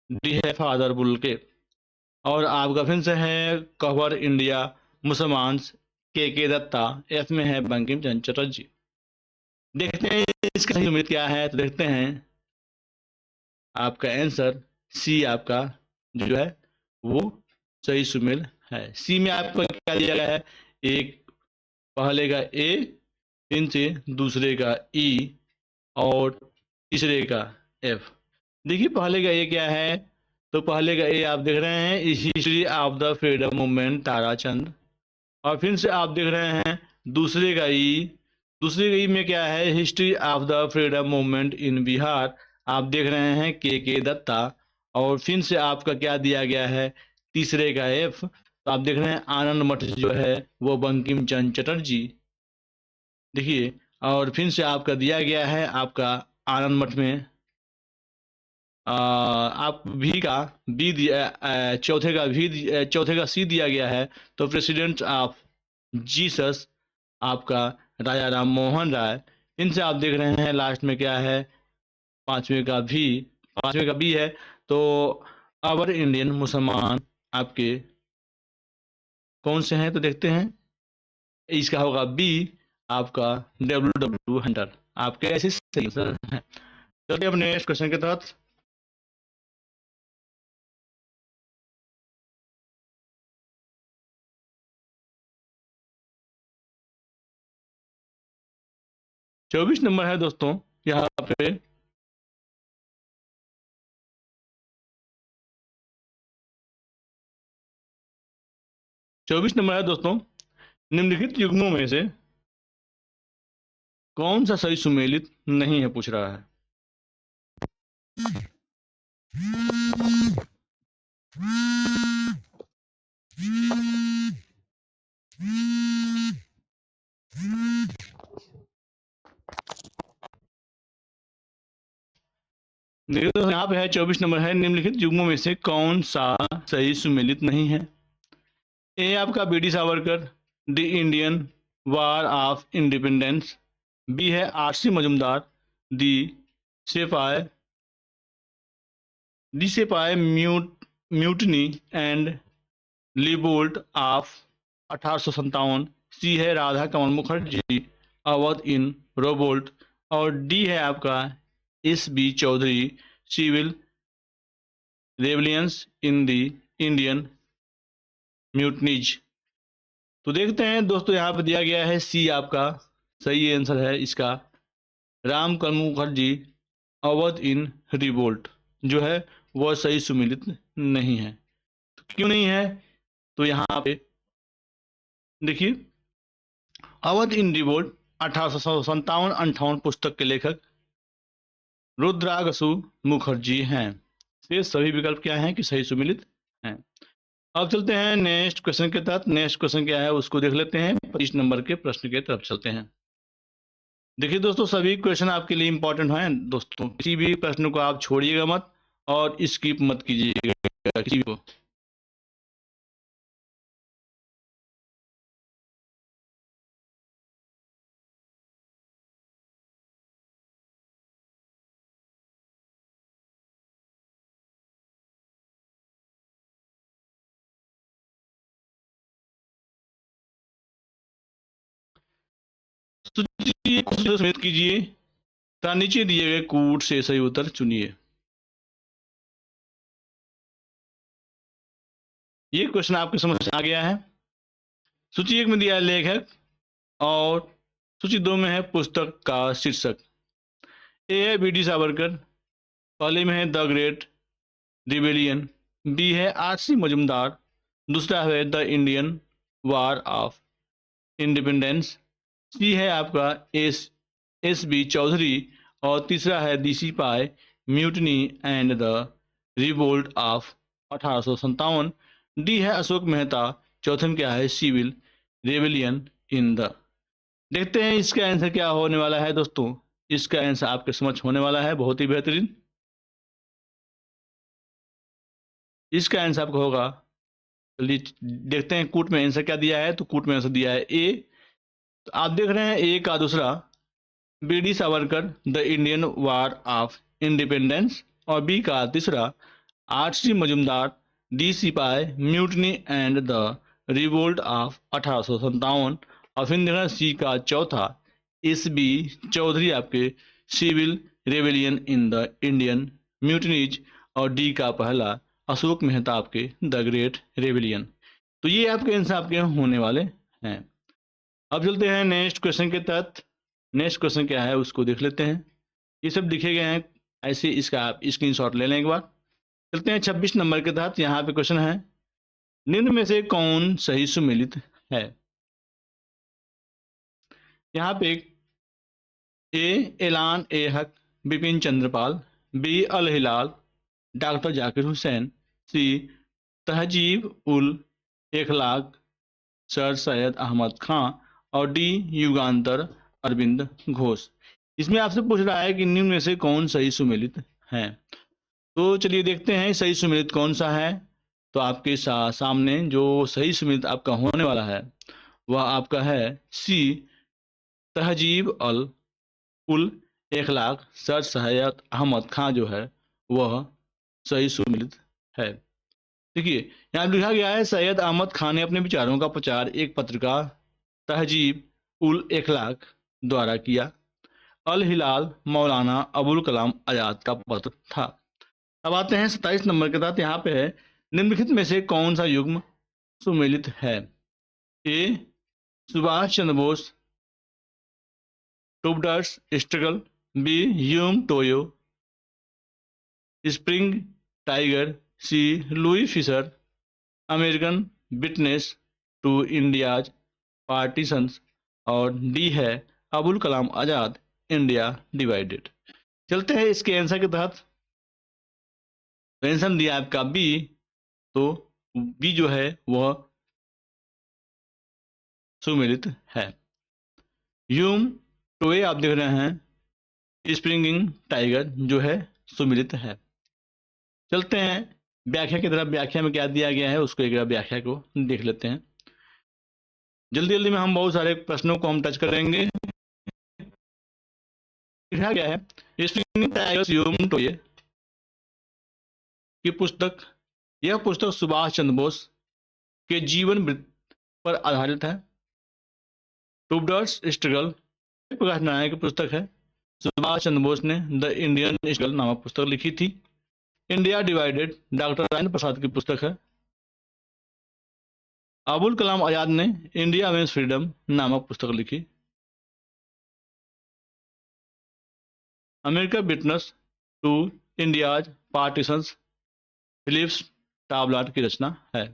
डी है फादर बुल्के। और आपका फिर से है कवर इंडिया मुसलमान, के दत्ता, एफ में है बंकिम चंद्र चटर्जी। देखते हैं इसका सही उम्मीद क्या है। तो देखते हैं आपका आंसर सी आपका जो है वो सही सुमेल है। सी में आपको क्या दिया गया है, एक पहले का ए, फिर से दूसरे का ई और तीसरे का एफ। देखिए पहले का ए क्या है, तो पहले का ए आप देख रहे हैं history of the freedom movement Tarachand. और फिर से आप देख रहे हैं दूसरे का ई, दूसरे का ई में क्या है history of the freedom movement in Bihar, आप देख रहे हैं के दत्ता। और फिर से आपका क्या दिया गया है तीसरे का एफ, तो आप देख रहे हैं आनंद मठ जो है वो बंकिम चंद्र चटर्जी। देखिए और फिर से आपका दिया गया है आपका आनंद मठ में आप भी का बी दिया, चौथे का भी चौथे का सी दिया गया है। तो प्रेसिडेंट ऑफ जीसस आपका राजा राम मोहन राय। इनसे आप देख रहे हैं लास्ट में क्या है पांचवें का भी, पांचवें का बी है। तो अवर इंडियन मुसलमान आपके कौन से हैं, तो देखते हैं इसका होगा बी आपका डब्ल्यू डब्ल्यू हंटर। आपके ऐसे सही आंसर हैं। चलिए अब नेक्स्ट क्वेश्चन के तहत 24 नंबर है दोस्तों यहाँ पे, निम्नलिखित युग्मों में से कौन सा सही सुमेलित नहीं है, पूछ रहा है। देखिए दोस्तों यहाँ पे है 24 नंबर है, निम्नलिखित युग्मों में से कौन सा सही सुमेलित नहीं है। ए आपका B D Savarkar, the Indian war of independence, B है R C Majumdar, the Sipahi mutiny and revolt of 1857, C है राधा कमल मुखर्जी, अवध इन रोबोल्ट, और डी है आपका S B Chaudhuri, civil rebellions in the Indian mutinies. तो देखते हैं दोस्तों यहाँ पर दिया गया है सी आपका सही आंसर है इसका, राम कमल मुखर्जी अवध इन रिवोल्ट जो है वह सही सुमेलित नहीं है। तो क्यों नहीं है, तो यहाँ पे देखिए, अवध इन रिवोल्ट 1857-58 पुस्तक के लेखक रुद्रागसु मुखर्जी हैं। ये सभी विकल्प क्या हैं कि सही सुमेलित हैं। अब चलते हैं नेक्स्ट क्वेश्चन के तहत। नेक्स्ट क्वेश्चन क्या है उसको देख लेते हैं। 25 नंबर के प्रश्न के तरफ चलते हैं। देखिए दोस्तों, सभी क्वेश्चन आपके लिए इंपॉर्टेंट हैं दोस्तों, किसी भी प्रश्न को आप छोड़िएगा मत और स्किप मत कीजिएगा किसी को। समेत कीजिए तथा नीचे दिए गए कूट से सही उत्तर चुनिए। ये क्वेश्चन आपके समझ आ गया है। सूची 1 में दिया है लेखक और सूची 2 में है पुस्तक का शीर्षक। ए है बी डी सावरकर, पहले में है द ग्रेट रिबेलियन, बी है आरसी मजुमदार, दूसरा है the Indian war of independence, C है आपका एस बी चौधरी, और तीसरा है दी Sipahi mutiny and the revolt of 1857, D है अशोक मेहता, चौथे में क्या है सिविल रेबेलियन इन द। देखते हैं इसका आंसर क्या होने वाला है दोस्तों। इसका आंसर आपके समझ होने वाला है बहुत ही बेहतरीन। इसका आंसर आपका होगा, देखते हैं कूट में आंसर क्या दिया है। तो कूट में आंसर दिया है ए, तो आप देख रहे हैं ए का दूसरा B D Savarkar the Indian war of independence, और बी का तीसरा R C. Majumdar the Sipahi mutiny and the revolt of 1857, और फिर देखना सी का चौथा एस बी चौधरी आपके civil rebellion in the Indian mutinies, और डी का पहला अशोक मेहता आपके द ग्रेट रेबेलियन। तो ये आपके आंसर आपके होने वाले हैं। अब चलते हैं नेक्स्ट क्वेश्चन के तहत। नेक्स्ट क्वेश्चन क्या है उसको देख लेते हैं। ये सब लिखे गए हैं, ऐसे इसका आप स्क्रीनशॉट ले लें एक बार। चलते हैं 26 नंबर के तहत। यहाँ पे क्वेश्चन है, निम्न में से कौन सही सुमेलित है। यहाँ पे ए एलान ए हक बिपिन चंद्रपाल, बी अल हिलाल डॉक्टर जाकिर हुसैन, सी तहजीब उल इखलाक सर सैयद अहमद खां, और डी युगांतर अरविंद घोष। इसमें आपसे पूछ रहा है कि निम्न में से कौन सही सुमेलित है। तो चलिए देखते हैं सही सुमेलित कौन सा है। तो आपके सामने जो सही सुमेलित आपका होने वाला है वह आपका है सी तहजीब उल इखलाक सर सैयद अहमद खां जो है वह सही सुमेलित है। देखिए यहाँ लिखा गया है, सैयद अहमद खान ने अपने विचारों का प्रचार एक पत्रिका तहजीब उल इखलाक द्वारा किया। अल हिलाल मौलाना अबुल कलाम आजाद का पत्र था। अब आते हैं 27 नंबर के तहत। यहाँ पे है, निम्नलिखित में से कौन सा युग्म सुमेलित है। ए सुभाष चंद्र बोस टूबडर्स struggle, B Hume Toye, spring tiger, C Louis Fischer, American witness to India's partitions, और डी है अबुल कलाम आजाद इंडिया डिवाइडेड। चलते हैं इसके आंसर के तहत। आंसर दिया आपका बी, तो बी जो है वह सुमेलित है। ह्यूम टोए आप देख रहे हैं, स्प्रिंगिंग टाइगर जो है सुमेलित है। चलते हैं व्याख्या की तरफ। व्याख्या में क्या दिया गया है उसको एक बार व्याख्या को देख लेते हैं। जल्दी जल्दी में हम बहुत सारे प्रश्नों को हम टच करेंगे। लिखा गया है स्प्रिंगिंग टाइगर्स ह्यूम टोए की पुस्तक। यह पुस्तक सुभाष चंद्र बोस के जीवन वृत्त पर आधारित है। टूबडर्स स्ट्रगल प्रकाश नारायण की पुस्तक है। सुभाष चंद्र बोस ने द इंडियन स्ट्रगल नामक पुस्तक लिखी थी। India divided doctor Rajendra Prasad की पुस्तक है। अबुल कलाम आजाद ने इंडिया मीन्स फ्रीडम नामक पुस्तक लिखी। America witness to India's partitions Phillips Talbot की रचना है।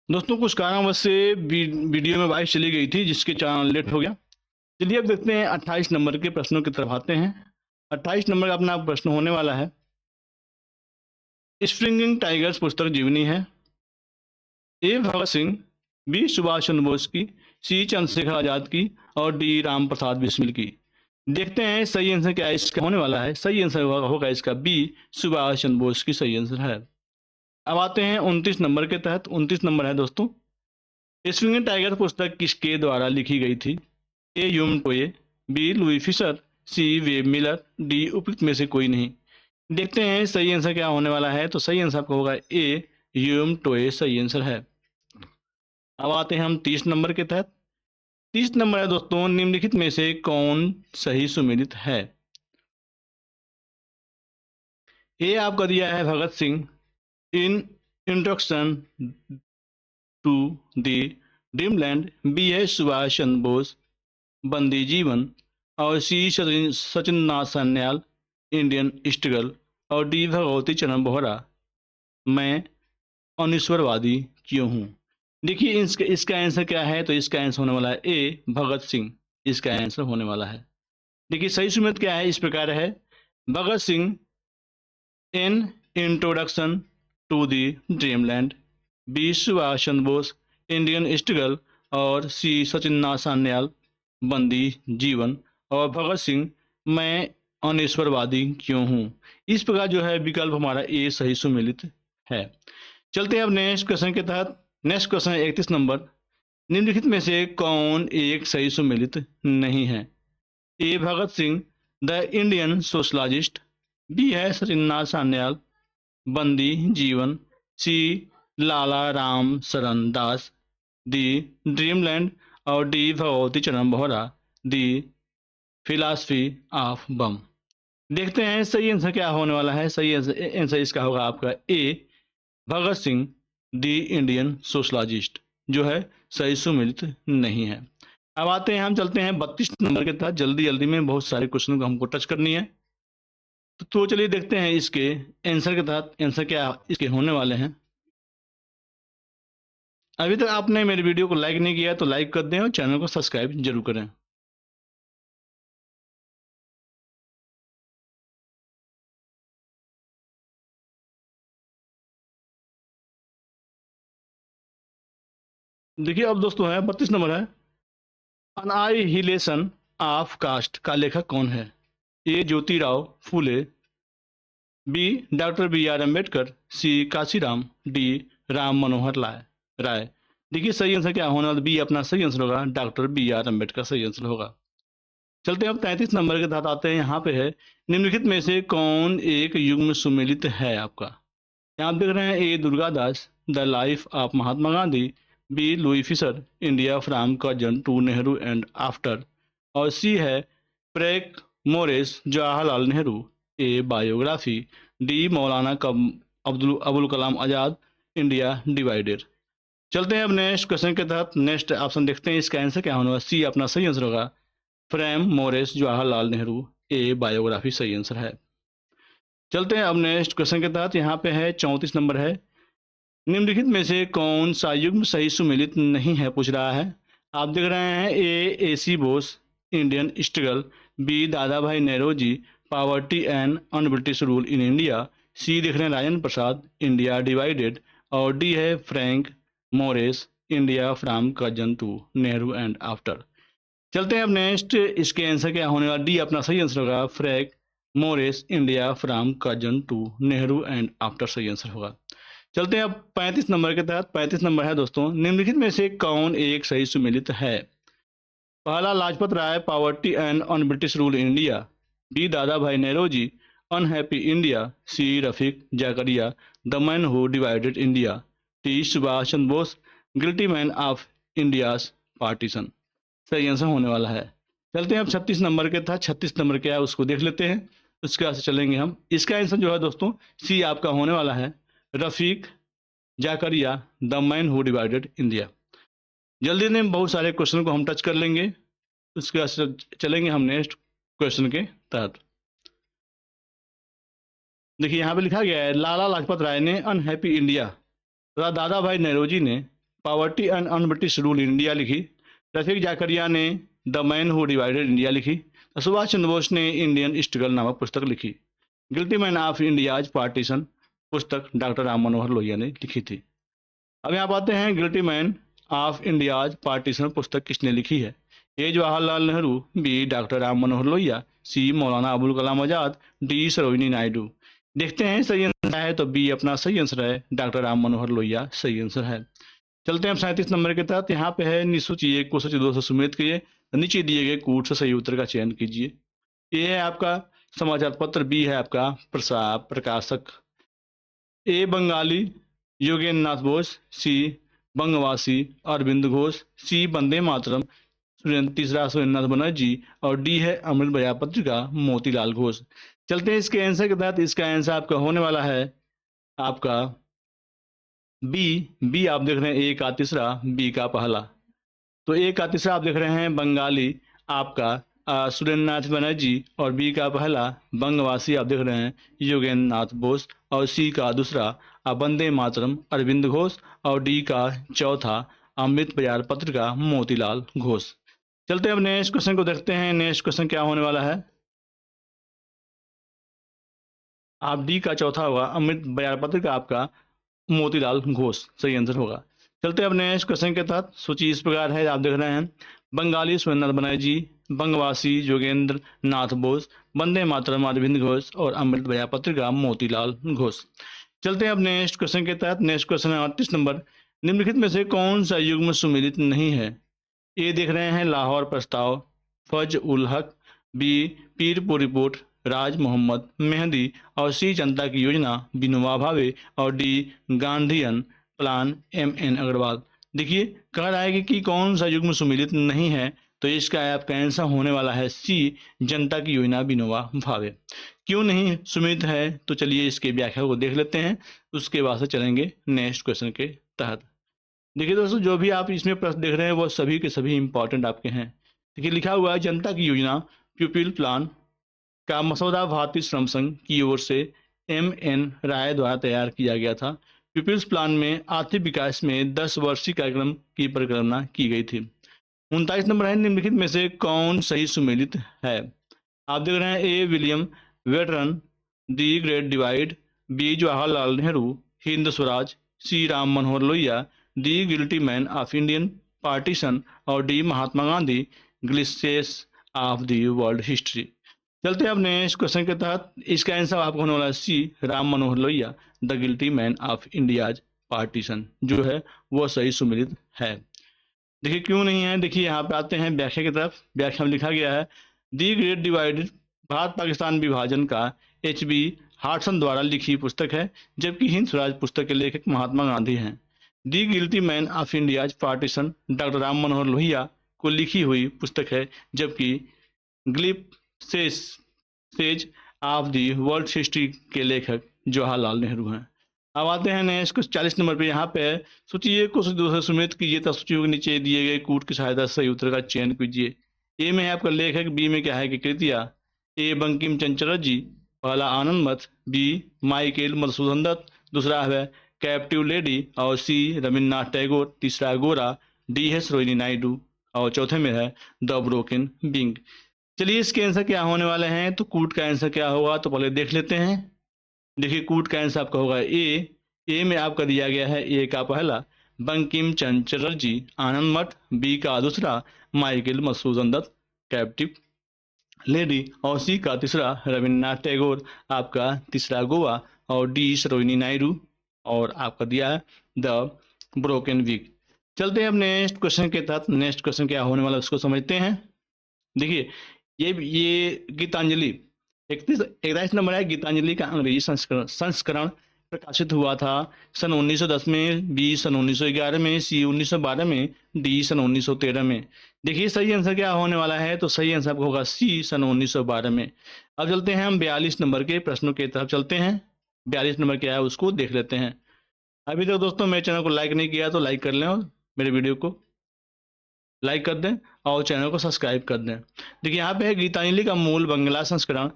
दोस्तों कुछ कारणवश से वीडियो में वॉइस चली गई थी, जिसके कारण लेट हो गया। चलिए अब देखते हैं 28 नंबर के प्रश्नों की तरफ आते हैं। 28 नंबर का अपना प्रश्न होने वाला है, स्प्रिंगिंग टाइगर्स पुस्तक जीवनी है। ए भगत सिंह, बी सुभाष चंद्र बोस की, सी चंद्रशेखर आजाद की और डी राम प्रसाद बिस्मिल की। देखते हैं सही आंसर क्या है इसका होने वाला है। सही आंसर होगा इसका बी, सुभाष चंद्र बोस की सही आंसर है। अब आते हैं 29 नंबर के तहत। 29 नंबर है दोस्तों, स्प्रिंगिंग टाइगर पुस्तक किसके द्वारा लिखी गई थी? ए ह्यूम टोये, बी लुई फिशर, सी वेब मिलर, डी उपयुक्त में से कोई नहीं। देखते हैं सही आंसर क्या होने वाला है। तो सही आंसर आपका होगा ए ह्यूम टोये सही आंसर है। अब आते हैं हम 30 नंबर के तहत। 30 नंबर है दोस्तों, निम्नलिखित में से कौन सही सुमेलित है? ए आपका दिया है Bhagat Singh in introduction to the dreamland, B है सुभाष चंद्र बोस बंदी जीवन और C Sachin Nath Sanyal Indian struggle और डी भगवती चरण बोहरा मैं अनिश्वरवादी क्यों हूँ। देखिए इसका आंसर क्या है। तो इसका आंसर होने वाला है ए भगत सिंह, इसका आंसर होने वाला है। देखिए सही सुमेलित क्या है, इस प्रकार है, Bhagat Singh in introduction to the dreamland, B Subhash Chandra Bose Indian struggle और सी सचिन नाथ सान्याल बंदी जीवन और भगत सिंह मैं अनिश्वरवादी क्यों हूँ। इस प्रकार जो है विकल्प हमारा ए सही सुमेलित है। चलते हैं अब नेक्स्ट क्वेश्चन के तहत। नेक्स्ट क्वेश्चन है 31 नंबर, निम्नलिखित में से कौन एक सही सुमेलित नहीं है? A Bhagat Singh the Indian sociologist, B है सचिन नाथ सान्याल बंदी जीवन, सी लाला राम शरण दास दी ड्रीमलैंड और D Bhagwati Charan Bohra the philosophy of बम। देखते हैं सही आंसर क्या होने वाला है। सही आंसर इसका होगा आपका ए भगत सिंह दी इंडियन सोशलॉजिस्ट, जो है सही सुमेलित नहीं है। अब आते हैं हम चलते हैं 32 नंबर के तहत। जल्दी जल्दी में बहुत सारे क्वेश्चन को हमको टच करनी है। तो चलिए देखते हैं इसके आंसर के तहत आंसर क्या इसके होने वाले हैं। अभी तक आपने मेरे वीडियो को लाइक नहीं किया तो लाइक कर दें और चैनल को सब्सक्राइब जरूर करें। देखिए अब दोस्तों है 32 नंबर है, अनाइहिलेशन ऑफ कास्ट का लेखक कौन है? A Jyotirao Phule, B doctor B R Ambedkar, C Kanshiram, D Ram Manohar Rai. देखिए सही आंसर क्या होने वाला, बी अपना सही आंसर होगा, डॉक्टर बी आर अम्बेडकर सही आंसर होगा। चलते हैं अब 33 नंबर के तहत आते हैं। यहाँ पे है, निम्नलिखित में से कौन एक युग्म सुमेलित है आपका? यहाँ आप देख रहे हैं A Durgadas the life of Mahatma Gandhi, B Louis Fischer India from Curzon to Nehru and after और सी है प्रेक Moraes Jawaharlal Nehru a biography, D Maulana Abul Kalam Azad India divided. चलते हैं अब नेक्स्ट क्वेश्चन के तहत। नेक्स्ट ऑप्शन देखते हैं, इसका आंसर क्या होने वाला। सी अपना सही आंसर होगा, frame मोरेस Jawaharlal Nehru a biography सही आंसर है। चलते हैं अब नेक्स्ट क्वेश्चन के तहत। यहाँ पे है 34 नंबर है, निम्नलिखित में से कौन सा युग्म सही सुमेलित नहीं है पूछ रहा है। आप देख रहे हैं A C Bose Indian struggle, B Dadabhai नेहरूजी poverty and un British rule in India, C देख रहे हैं राजेंद्र प्रसाद इंडिया डिवाइडेड और डी है Frank Moraes India from Curzon to Nehru and after. चलते हैं अब नेक्स्ट, इसके आंसर क्या होने वाला। डी अपना सही आंसर होगा, Frank Moraes India from Curzon to Nehru and after सही आंसर होगा। चलते हैं अब 35 नंबर के तहत। 35 नंबर है दोस्तों, निम्नलिखित में से कौन एक सही सुमेलित है? पहला Lajpat Rai poverty and un British rule in India, B Dadabhai नेहरूजी unhappy India, C Rafiq Zakaria the man who divided India, T Subhash Chandra Bose guilty man of India's partition. सही आंसर होने वाला है। चलते हैं अब 36 नंबर के तहत। 36 नंबर क्या है उसको देख लेते हैं, उसके बाद से चलेंगे हम। इसका आंसर जो है दोस्तों सी आपका होने वाला है, Rafiq Zakaria the man who divided India. जल्दी में बहुत सारे क्वेश्चन को हम टच कर लेंगे, उसके बाद चलेंगे हम नेक्स्ट क्वेश्चन के तहत। देखिए यहाँ पे लिखा गया है, लाला लाजपत राय ने अनहैप्पी इंडिया तथा दादा भाई नेहरूजी ने poverty and un-British rule in India लिखी। रफीक जाकरिया ने the man who divided India लिखी। सुभाष चंद्र बोस ने इंडियन स्ट्रगल नामक पुस्तक लिखी। Guilty man of India's partition पुस्तक डॉक्टर राम मनोहर लोहिया ने लिखी थी। अब यहाँ आते हैं guilty man of India's partition पुस्तक किसने लिखी है। ए जवाहरलाल नेहरू, बी डॉक्टर राम मनोहर लोहिया, सी मौलाना अबुल कलाम आजाद, डी सरोजिनी नायडू। देखते हैं सही आंसर है तो बी अपना सही आंसर है, डॉक्टर राम मनोहर लोहिया सही आंसर है। चलते हैं 37 नंबर के तहत। यहाँ पे है निसूचिए को सोचिए 200 सुमेलित कीजिए, नीचे दिए गए कूट से सही उत्तर का चयन कीजिए। ए है आपका समाचार पत्र, बी है आपका प्रकाशक, ए बंगाली योगेंद्र नाथ बोस, सी बंगवासी अरविंद घोष, सी वंदे मातरम तीसरा सुरेंद्रनाथ बनर्जी और डी है अमृत बजा पत्रिका मोतीलाल घोष। चलते हैं इसके आंसर के तहत। इसका आंसर आपका होने वाला है आपका बी आप देख रहे हैं ए का तीसरा, बी का पहला। तो ए का तीसरा आप देख रहे हैं बंगाली आपका सुरेंद्रनाथ बनर्जी और बी का पहला बंगवासी आप देख रहे हैं योगेंद्र नाथ बोस और सी का दूसरा वंदे मातरम अरविंद घोष और डी का चौथा अमृत बाजार पत्रिका मोतीलाल घोष। चलते हैं अब नेक्स्ट क्वेश्चन को देखते हैं। नेक्स्ट क्वेश्चन क्या होने वाला है। आप डी का चौथा होगा अमृत बाजार पत्रिका आपका मोतीलाल घोष सही आंसर होगा। चलते हैं अब नेक्स्ट क्वेश्चन के तहत। सूची इस प्रकार है, आप देख रहे हैं बंगाली सुरेंद्रनाथ बनर्जी, बंगवासी योगेंद्र नाथ बोस, वंदे मातरम अरविंद घोष और अमृत बाजार पत्रिका मोतीलाल घोष। चलते हैं अब नेक्स्ट क्वेश्चन के तहत। नेक्स्ट क्वेश्चन है 38 नंबर। निम्नलिखित में से कौन सा युग्म सुमेलित नहीं है। ए देख रहे हैं लाहौर प्रस्ताव, Fazlul Haq, B Pirpur report Raja Mohammad Mehdi और सी जनता की योजना विनोबा भावे और D Gandhian plan M N. Agarwal. देखिए कह रहा है कि कौन सा युग्म सुमेलित नहीं है, तो इसका आपका आंसर होने वाला है सी जनता की योजना विनोबा भावे। क्यों नहीं सुमेलित है तो चलिए इसके व्याख्या को देख लेते हैं, उसके बाद से चलेंगे नेक्स्ट क्वेश्चन के तहत। देखिए दोस्तों जो भी आप इसमें प्रश्न देख रहे हैं वो सभी के सभी इंपॉर्टेंट आपके हैं। देखिए लिखा हुआ है जनता की योजना पीपल प्लान का मसौदा भारतीय श्रम संघ की ओर से एम.एन. राय द्वारा तैयार किया गया था। पीपल्स प्लान में आर्थिक विकास में 10 वर्षीय कार्यक्रम की परिकल्पना की गई थी। 39 नंबर है निम्नलिखित में से कौन सही सुमेलित है। आप देख रहे हैं ए विलियम वेटरन, the great divide, B Jawaharlal Nehru Hind Swaraj, C Ram Manohar Lohia, D guilty man of Indian partition और D Mahatma Gandhi glimpses of the world history. चलते हैं अब नेक्स्ट क्वेश्चन के तहत। इसका आंसर आपको होने वाला है C Ram Manohar Lohia the guilty man of India's partition जो है वो सही सुमेलित है। देखिए क्यों नहीं है, देखिए यहाँ पे आते हैं व्याख्या की तरफ। व्याख्या में लिखा गया है the great divided Bharat Pakistan विभाजन का H.B. हार्टसन द्वारा लिखी पुस्तक है, जबकि हिंद स्वराज पुस्तक के लेखक महात्मा गांधी हैं। The guilty man of India's partition doctor Ram Manohar Lohia को लिखी हुई पुस्तक है, जबकि glimpses of the world history के लेखक जवाहरलाल नेहरू हैं। अब आते हैं नेक्स्ट 40 नंबर पे। यहाँ पे सूची को दूसरे सुमेलित कीजिए तथा सूची के नीचे दिए गए कूट की सहायता से सही उत्तर का चयन कीजिए। ए में है आपका लेखक, बी में क्या है कि कृतियाँ, ए बंकिम चंद्र चटर्जी, पहला आनंद मठ, बी माइकेल मधुसूदन दत्त, दूसरा है कैप्टिव लेडी और सी रविन्द्रनाथ टैगोर, तीसरा गोरा, डी है सरोजिनी नायडू और चौथे में है द ब्रोकन विंग। चलिए इसके आंसर क्या होने वाले हैं, तो कूट का आंसर क्या होगा तो पहले देख लेते हैं। देखिए कूट का आंसर आपका होगा ए में आपका दिया गया है ए का पहला बंकिम चंद्र चटर्जी आनंद मठ, बी का दूसरा माइकेल मधुसूदन दत्त कैप्टिव लेडी और सी का तीसरा रविन्द्रनाथ टैगोर, आपका तीसरा गोवा और डी सरोजिनी नायडू और आपका दिया है द ब्रोकन विग। चलते हैं अब नेक्स्ट क्वेश्चन के तहत। नेक्स्ट क्वेश्चन क्या होने वाला है उसको समझते हैं। देखिए ये गीतांजलि 31 नंबर है। गीतांजलि का अंग्रेजी संस्करण प्रकाशित हुआ था सन 1910 में, बी सन 1911 में, सी 1912 में, डी सन 1913 में। देखिए सही आंसर क्या होने वाला है, तो सही आंसर होगा सी सन 1912 में। अब चलते हैं हम 42 नंबर के प्रश्नों की तरफ चलते हैं। 42 नंबर क्या है उसको देख लेते हैं। अभी तक दोस्तों मेरे चैनल को लाइक नहीं किया तो लाइक कर लें और मेरे वीडियो को लाइक कर दें और चैनल को सब्सक्राइब कर दें। देखिए यहाँ पे है गीतांजलि का मूल बंगला संस्करण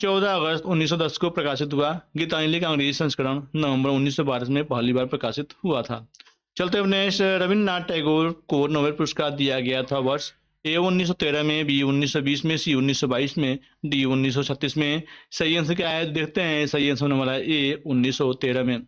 14 अगस्त 1910 को प्रकाशित हुआ। गीतांजलि का अंग्रेजी संस्करण नवंबर 1912 में पहली बार प्रकाशित हुआ था। चलते अपने रविन्द्रनाथ टैगोर को नोबेल पुरस्कार दिया गया था वर्ष ए 1913 में, बी 1920 में, सी 1922 में, डी 1936 में। सही आंसर क्या है देखते हैं। सही आंसर होने वाला है ए 1913 में।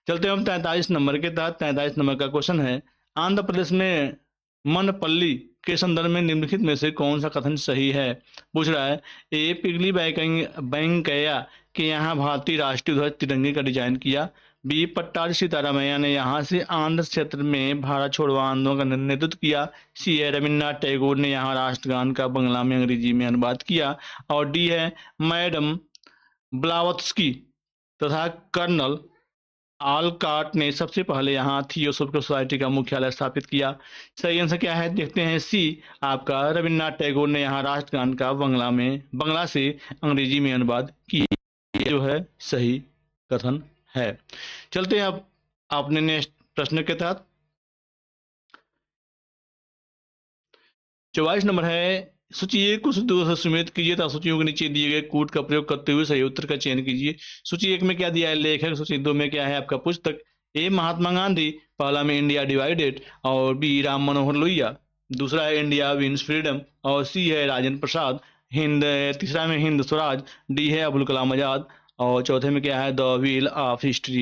चलते हम 43 नंबर के तहत। 43 नंबर का क्वेश्चन है, आंध्र प्रदेश में मनपल्ली के संदर्भ में निम्नलिखित में से कौन सा कथन सही है। पूछ रहा है, ए पिगली वेंकैया के यहाँ भारतीय राष्ट्रीय ध्वज तिरंगे का डिजाइन किया। बी पट्टाभी सीतारामैया ने यहाँ से आंध्र क्षेत्र में भारत छोड़ो आंदोलन का नेतृत्व किया। सी है रविन्द्रनाथ टैगोर ने यहाँ राष्ट्रगान का बंगला में अंग्रेजी में अनुवाद किया। और डी है मैडम ब्लावत्स्की तथा कर्नल आलकाट ने सबसे पहले यहाँ थियोसॉफिकल सोसाइटी का मुख्यालय स्थापित किया। सही आंसर क्या है देखते हैं। सी आपका रविन्द्रनाथ टैगोर ने यहाँ राष्ट्रगान का बंगला से अंग्रेजी में अनुवाद किया, जो है सही कथन है। चलते हैं अब आपने नेक्स्ट प्रश्न के तहत। 44 नंबर है, सूची एक को सूची 2 से सुमेलित कीजिए तथा सूचियों के नीचे दिए गए कूट का प्रयोग करते हुए सही उत्तर का चयन कीजिए। सूची 1 में क्या दिया है, लेखक। सूची 2 में क्या है आपका पुस्तक। ए महात्मा गांधी, पहला में इंडिया डिवाइडेड, और बी राम मनोहर लोहिया, दूसरा है इंडिया विंस फ्रीडम, और सी है राजेंद्र प्रसाद। तीसरा में हिंद स्वराज, डी है अबुल कलाम आजाद, और चौथे में क्या है द व्हील ऑफ हिस्ट्री।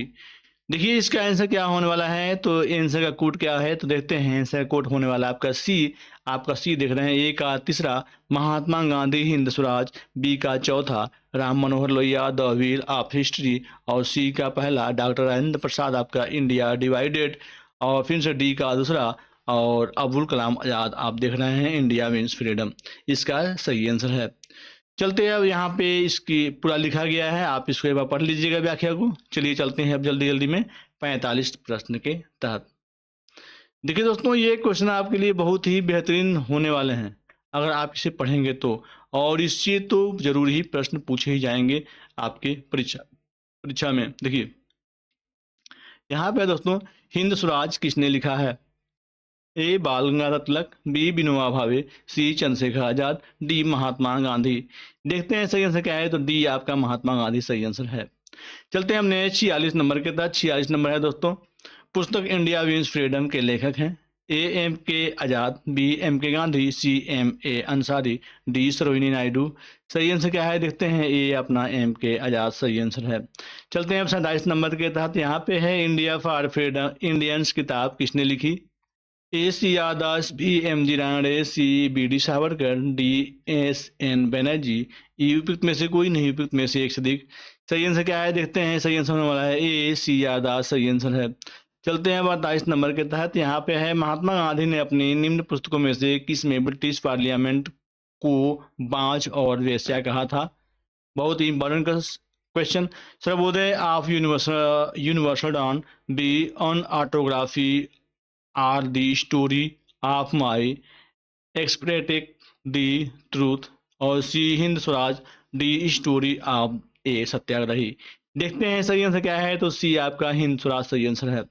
देखिए इसका आंसर क्या होने वाला है, तो आंसर का कोड क्या है तो देखते हैं। आंसर कोड होने वाला है आपका सी। आपका सी देख रहे हैं, ए का तीसरा महात्मा गांधी हिंद स्वराज, बी का चौथा Ram Manohar Lohia the wheel of history, और सी का पहला डॉक्टर राजेंद्र प्रसाद आपका इंडिया डिवाइडेड, और फिर से डी का दूसरा और अबुल कलाम आजाद आप देख रहे हैं इंडिया मीन्स फ्रीडम। इसका सही आंसर है। चलते हैं अब यहाँ पे इसकी पूरा लिखा गया है, आप इसको एक बार पढ़ लीजिएगा व्याख्या को। चलिए चलते हैं अब जल्दी जल्दी में 45 प्रश्न के तहत। देखिए दोस्तों, ये क्वेश्चन आपके लिए बहुत ही बेहतरीन होने वाले हैं अगर आप इसे पढ़ेंगे तो, और इससे तो जरूर ही प्रश्न पूछे ही जाएंगे आपके परीक्षा में। देखिए यहाँ पे दोस्तों, हिंद स्वराज किसने लिखा है। ए बाल गंगाधर तिलक, बी विनोबा भावे, सी चंद्रशेखर आजाद, डी महात्मा गांधी। देखते हैं सही आंसर क्या है, तो डी आपका महात्मा गांधी सही आंसर है। चलते हैं हमने 46 नंबर के तहत। 46 नंबर है दोस्तों, पुस्तक इंडिया विंस फ्रीडम के लेखक हैं। ए एम के आजाद, B M K Gandhi, C M A Ansari, D Sarojini Naidu. सही आंसर क्या है देखते हैं। ए अपना एम के आजाद सही आंसर है। चलते हैं अब 47 नंबर के तहत। यहाँ पे है इंडिया फॉर फ्रीडम इंडियंस किताब किसने लिखी। A C R Das, B M G Ranade, C B D Savarkar, D S N Banerjee. उपयुक्त में से कोई नहीं, उपयुक्त में से एक से अधिक। सही आंसर क्या है देखते हैं। सही आंसर होने वाला है ए सी आर दास सही आंसर है। चलते हैं 42 नंबर के तहत। यहाँ पे है, महात्मा गांधी ने अपनी निम्न पुस्तकों में से किस में ब्रिटिश पार्लियामेंट को बांझ और वेश्या कहा था। बहुत ही important question. Sarvodaya of universal dawn, B an autobiography or the story of my experiments the truth, और C Hind Swaraj, D story of a Satyagrahi. देखते हैं सही आंसर क्या है, तो सी आपका हिंद स्वराज सही आंसर है।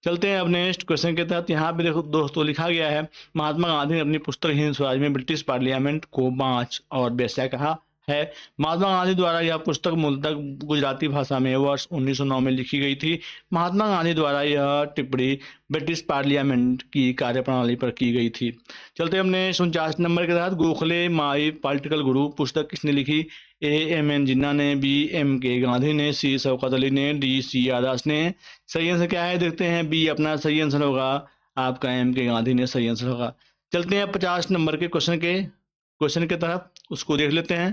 चलते हैं अब नेक्स्ट क्वेश्चन के तहत। यहाँ पे देखो दोस्तों लिखा गया है, महात्मा गांधी ने अपनी पुस्तक हिंद स्वराज में ब्रिटिश पार्लियामेंट को बांझ और वेश्या कहा है। महात्मा गांधी द्वारा यह पुस्तक मूलतः गुजराती भाषा में वर्ष 1909 में लिखी गई थी। महात्मा गांधी द्वारा यह टिप्पणी ब्रिटिश पार्लियामेंट की कार्यप्रणाली पर की गई थी। चलते हमने 49 नंबर के तहत, गोखले माई पॉलिटिकल गुरु पुस्तक किसने लिखी। ए एम एन जिन्ना ने, बी एम के गांधी ने, सी शौकत अली ने, डी सी आदास ने। सही आंसर क्या है देखते हैं। बी अपना सही आंसर होगा आपका एम के गांधी ने सही आंसर होगा। चलते हैं 50 नंबर के क्वेश्चन के तरफ, उसको देख लेते हैं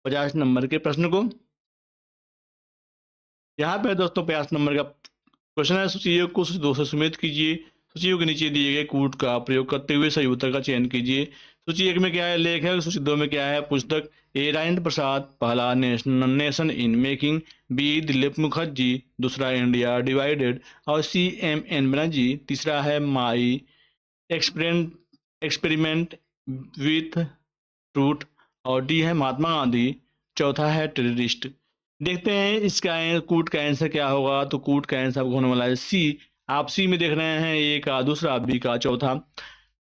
50 नंबर के प्रश्न को। यहाँ पे दोस्तों 50 नंबर का क्वेश्चन है, सूची एक को सूची 2 से सुमेलित कीजिए। सूचियों के नीचे दिए गए कूट का प्रयोग करते हुए सही उत्तर का चयन कीजिए। सूची 1 में क्या है, लेखक। सूची 2 में क्या है, पुस्तक। ए राजेंद्र प्रसाद, पहला nation in making, B Dilip Mukherjee, दूसरा इंडिया डिवाइडेड, और सी एम एन बनर्जी, तीसरा है माई एक्सपेरिमेंट विथ ट्रूथ, और डी है महात्मा गांधी, चौथा है टेररिस्ट। देखते हैं इसका कूट का आंसर क्या होगा, तो कूट का आंसर होने वाला है सी। आप सी में देख रहे हैं, ए का दूसरा, बी का चौथा।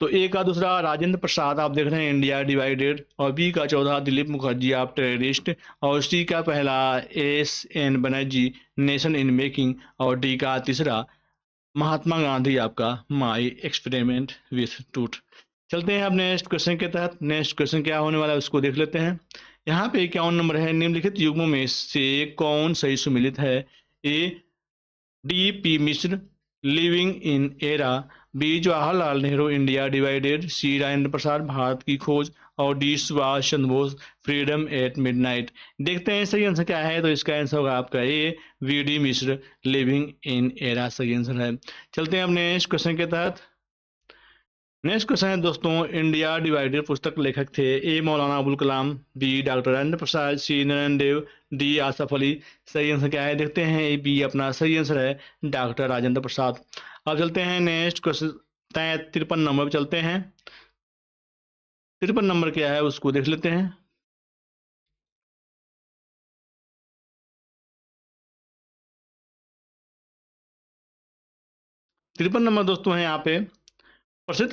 तो ए का दूसरा राजेंद्र प्रसाद आप देख रहे हैं इंडिया डिवाइडेड, और बी का चौथा दिलीप मुखर्जी आप टेररिस्ट, और सी का पहला S N Banerjee nation in making, और डी का तीसरा महात्मा गांधी आपका माई एक्सपेरिमेंट विथ ट्रूथ। चलते हैं अब नेक्स्ट क्वेश्चन के तहत। नेक्स्ट क्वेश्चन क्या होने वाला है उसको देख लेते हैं। यहाँ पे 51 नंबर है, निम्नलिखित युग्मों में से कौन सही सुमेलित है? A D P Mishra living in era, B Jawaharlal Nehru India divided, C Rajendra Prasad Bharat की खोज, और D Subhash Chandra Bose freedom at midnight. देखते हैं सही आंसर क्या है। तो इसका आंसर होगा आपका A V D Mishra living in era सही आंसर है। चलते हैं अब नेक्स्ट क्वेश्चन के तहत। नेक्स्ट क्वेश्चन है दोस्तों, इंडिया डिवाइडेड पुस्तक लेखक थे? ए मौलाना अबुल कलाम, बी डॉक्टर राजेंद्र प्रसाद, सी नारायण देव, डी आसफ अली। सही आंसर क्या है देखते हैं। ए बी अपना सही आंसर है, डॉक्टर राजेंद्र प्रसाद। अब चलते हैं नेक्स्ट क्वेश्चन 53 नंबर पर चलते हैं। 53 नंबर क्या है उसको देख लेते हैं। तिरपन नंबर दोस्तों है यहाँ पे प्रसिद्ध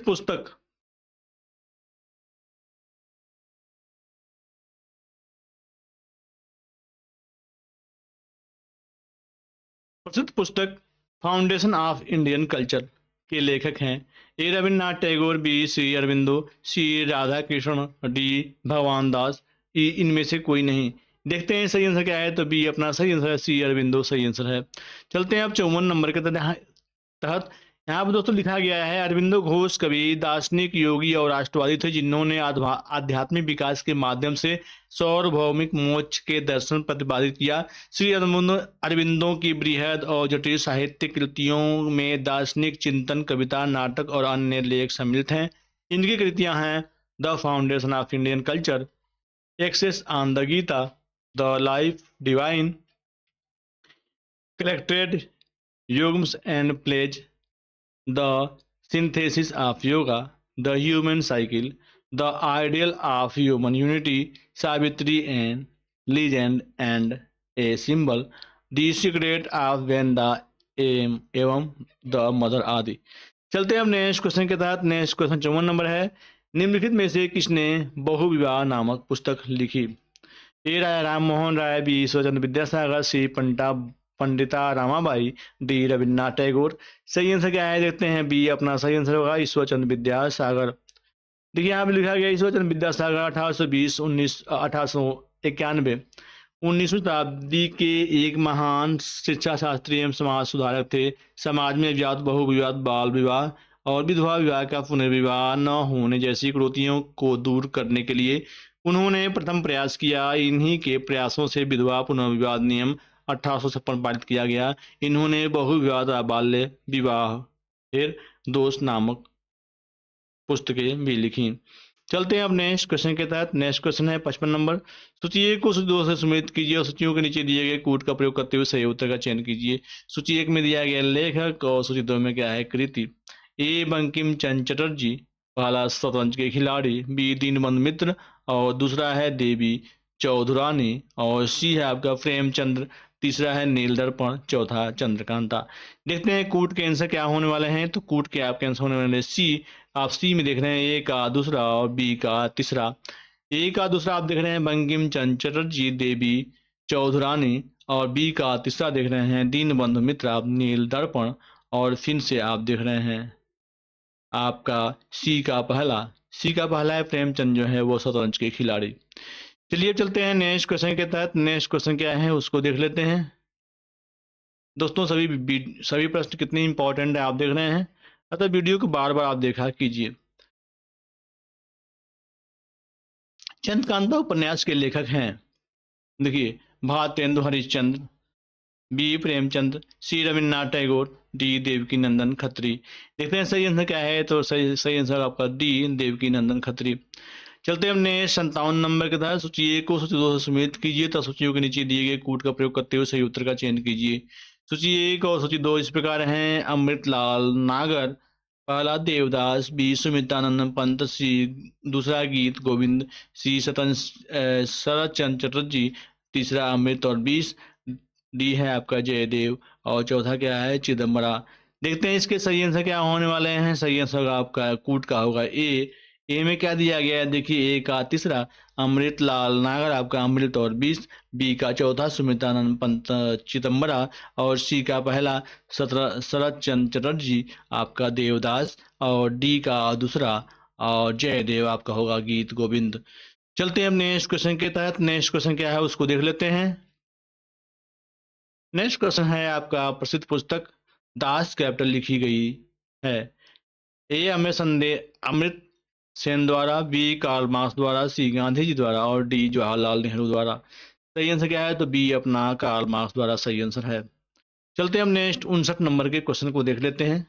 पुस्तक फाउंडेशन ऑफ इंडियन कल्चर के लेखक हैं? ए रविन्द्रनाथ टैगोर, बी श्री अरविंदो, सी राधा कृष्ण, डी भगवान दास, ई इनमें से कोई नहीं। देखते हैं सही आंसर क्या है। तो बी अपना सही आंसर है, सी अरविंदो सही आंसर है। चलते हैं अब 54 नंबर के तहत। यहाँ पर दोस्तों लिखा गया है, अरविंदो घोष कवि, दार्शनिक, योगी और राष्ट्रवादी थे जिन्होंने आध्यात्मिक विकास के माध्यम से सार्वभौमिक मोक्ष के दर्शन प्रतिपादित किया। श्री अरविंदो की बृहद और जटिल साहित्यिक कृतियों में दार्शनिक चिंतन, कविता, नाटक और अन्य लेख सम्मिलित हैं। इनकी कृतियां हैं the foundation of Indian culture, essays on the Gita, the life divine, collected poems and plays, the synthesis of yoga, the human cycle, the ideal of human unity, Savitri and legend and a symbol, the secret of Veda एम एवं the mother आदि। चलते हैं अब next question के तहत। Next question 54 number है, निम्नलिखित में से किसने बहुविवाह नामक पुस्तक लिखी? ए राम मोहन राय, बी ईश्वरचंद्र विद्यासागर, सी पंडिता रामाबाई, डी रविन्द्रनाथ टैगोर। सही आंसर क्या है देखते हैं। बी अपना सही आंसर होगा, ईश्वरचंद्र विद्यासागर। देखिए यहाँ पे लिखा गया ईश्वरचंद्र विद्यासागर 1891 19वीं शताब्दी के एक महान शिक्षा शास्त्री एवं समाज सुधारक थे। समाज में विवाद, बहुविवाद, बाल विवाह और विधवा विवाह का पुनर्विवाह न होने जैसी कुरीतियों को दूर करने के लिए उन्होंने प्रथम प्रयास किया। इन्हीं के प्रयासों से विधवा पुनर्विवाह नियम 1856 पारित किया गया। इन्होंने बहुविवाह, बाल्य विवाह, फिर दोष नामक पुस्तकें भी लिखी। चलते हैं अब नेक्स्ट क्वेश्चन के तहत। नेक्स्ट क्वेश्चन है 55 नंबर, सूची 1 को सूची 2 से सम्मिलित कीजिए और सूचियों के नीचे दिए गए कूट का प्रयोग करते हुए सही उत्तर का चयन कीजिए। सूची 1 में दिया गया लेखक और सूची 2 में क्या है कृति। ए बंकिम चंद्र चटर्जी, पहला शतरंज के खिलाड़ी, बी दीनबंधु मित्र और दूसरा है देवी चौधुरानी, और सी है आपका प्रेमचंद्र, तीसरा है नील दर्पण, चौथा चंद्रकांता। देखते हैं कूट के आंसर क्या होने वाले हैं। तो कूट के आपके आंसर होने वाले सी। आप सी में देख रहे हैं ए का दूसरा और बी का तीसरा। ए का दूसरा आप देख रहे हैं बंकिम चंद्र चटर्जी, देवी चौधुरानी, और बी का तीसरा देख रहे हैं दीनबंधु मित्र, आप नील दर्पण, और फिर से आप देख रहे हैं आपका सी का पहला है प्रेमचंद जो है वो शतरंज के खिलाड़ी। चलिए चलते हैं नेक्स्ट क्वेश्चन के तहत। नेक्स्ट क्वेश्चन क्या है उसको देख लेते हैं। दोस्तों सभी प्रश्न कितने इंपॉर्टेंट है आप देख रहे हैं, अतः वीडियो को बार बार आप देखा कीजिए। चंद्रकांता उपन्यास के लेखक हैं, देखिए भारतेंदु हरिश्चंद्र, बी प्रेमचंद, सी रविन्द्रनाथ टैगोर, डी देवकी नंदन खत्री। देखते हैं सही आंसर क्या है। तो सही आंसर आपका डी देवकी नंदन खत्री। चलते हमने 57 नंबर के तहत सूची 1 को सूची 2 से सम्मिलित कीजिए तथा सूचियों के नीचे दिए गए कूट का प्रयोग करते हुए सही उत्तर का चयन कीजिए। सूची 1 और सूची 2 इस प्रकार हैं, अमृतलाल नागर, पहला देवदास, बी सुमित्रानंद पंत, सी दूसरा गीत गोविंद, सी शरद चंद्र चटर्जी, तीसरा अमृत, और 20 डी है आपका जयदेव, और चौथा क्या है चिदम्बरा। देखते हैं इसके सही आंसर क्या होने वाले हैं। सही आंसर आपका कूट का होगा ए ए में क्या दिया गया है, देखिए ए का तीसरा अमृतलाल नागर आपका अमृत और 20, बी का चौथा सुमित्रानंद पंत चिदम्बरा और सी का पहला शरद चंद्र चटर्जी आपका देवदास और डी का दूसरा और जयदेव आपका होगा गीत गोविंद। चलते हैं अब नेक्स्ट क्वेश्चन के तहत। नेक्स्ट क्वेश्चन क्या है उसको देख लेते हैं। नेक्स्ट क्वेश्चन है आपका प्रसिद्ध पुस्तक दास कैपिटल लिखी गई है। ए हमें संदेह अमृत सेन द्वारा, बी कार्ल मार्क्स द्वारा, सी गांधी जी द्वारा और डी जवाहरलाल नेहरू द्वारा। सही आंसर क्या है, तो बी अपना कार्ल मार्क्स द्वारा सही आंसर है। चलते हैं हम नेक्स्ट 59 नंबर के क्वेश्चन को देख लेते हैं।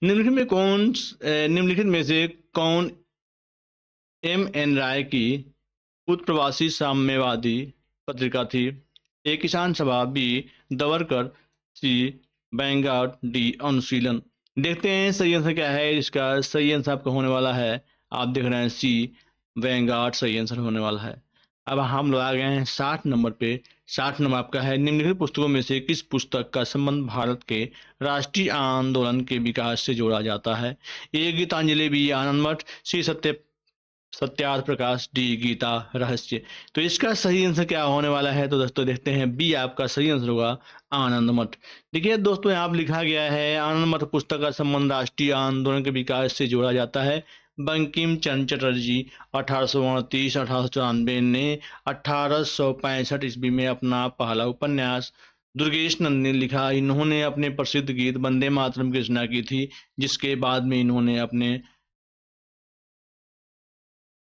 निम्नलिखित में से कौन एम.एन. राय की उत्प्रवासी साम्यवादी पत्रिका थी? ए किसान सभा, बी दवरकर, सी बैंगार, डी अनुशीलन। देखते हैं सही आंसर क्या है। इसका सही आंसर आपका होने वाला है, आप देख रहे हैं सी वैंगार्ड सही आंसर होने वाला है। अब हम लोग आ गए हैं 60 नंबर पे। 60 नंबर आपका है, निम्नलिखित पुस्तकों में से किस पुस्तक का संबंध भारत के राष्ट्रीय आंदोलन के विकास से जोड़ा जाता है? ए गीतांजलि, बी आनंद मठ, सी सत्यार्थ प्रकाश, डी गीता रहस्य। तो इसका सही आंसर क्या होने वाला है, तो दोस्तों देखते हैं बी आपका सही आंसर होगा आनंद मठ। देखिए दोस्तों यहाँ पर लिखा गया है आनंद मठ पुस्तक का संबंध राष्ट्रीय आंदोलन के विकास से जोड़ा जाता है। बंकिम चंद्र चटर्जी 1838-1894 ने 1865 ईस्वी में अपना पहला उपन्यास दुर्गेश नंद ने लिखा। इन्होंने अपने प्रसिद्ध गीत वंदे मातरम की रचना की थी, जिसके बाद में इन्होंने अपने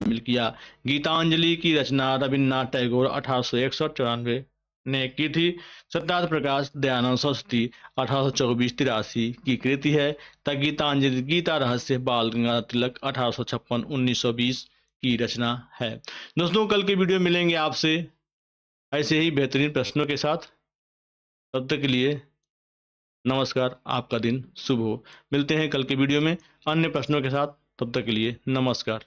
मिल किया। गीतांजलि की रचना रविन्द्रनाथ टैगोर 1861-94 ने की थी। सत्यार्थ प्रकाश दयानंद सरस्वती 1824-83 की कृति है। तथा गीतांजलि गीता रहस्य बाल गंगाधर तिलक 1856-1920 की रचना है। दोस्तों कल के वीडियो मिलेंगे आपसे ऐसे ही बेहतरीन प्रश्नों के साथ। तब तक के लिए नमस्कार, आपका दिन शुभ हो। मिलते हैं कल के वीडियो में अन्य प्रश्नों के साथ। तब तक के लिए नमस्कार।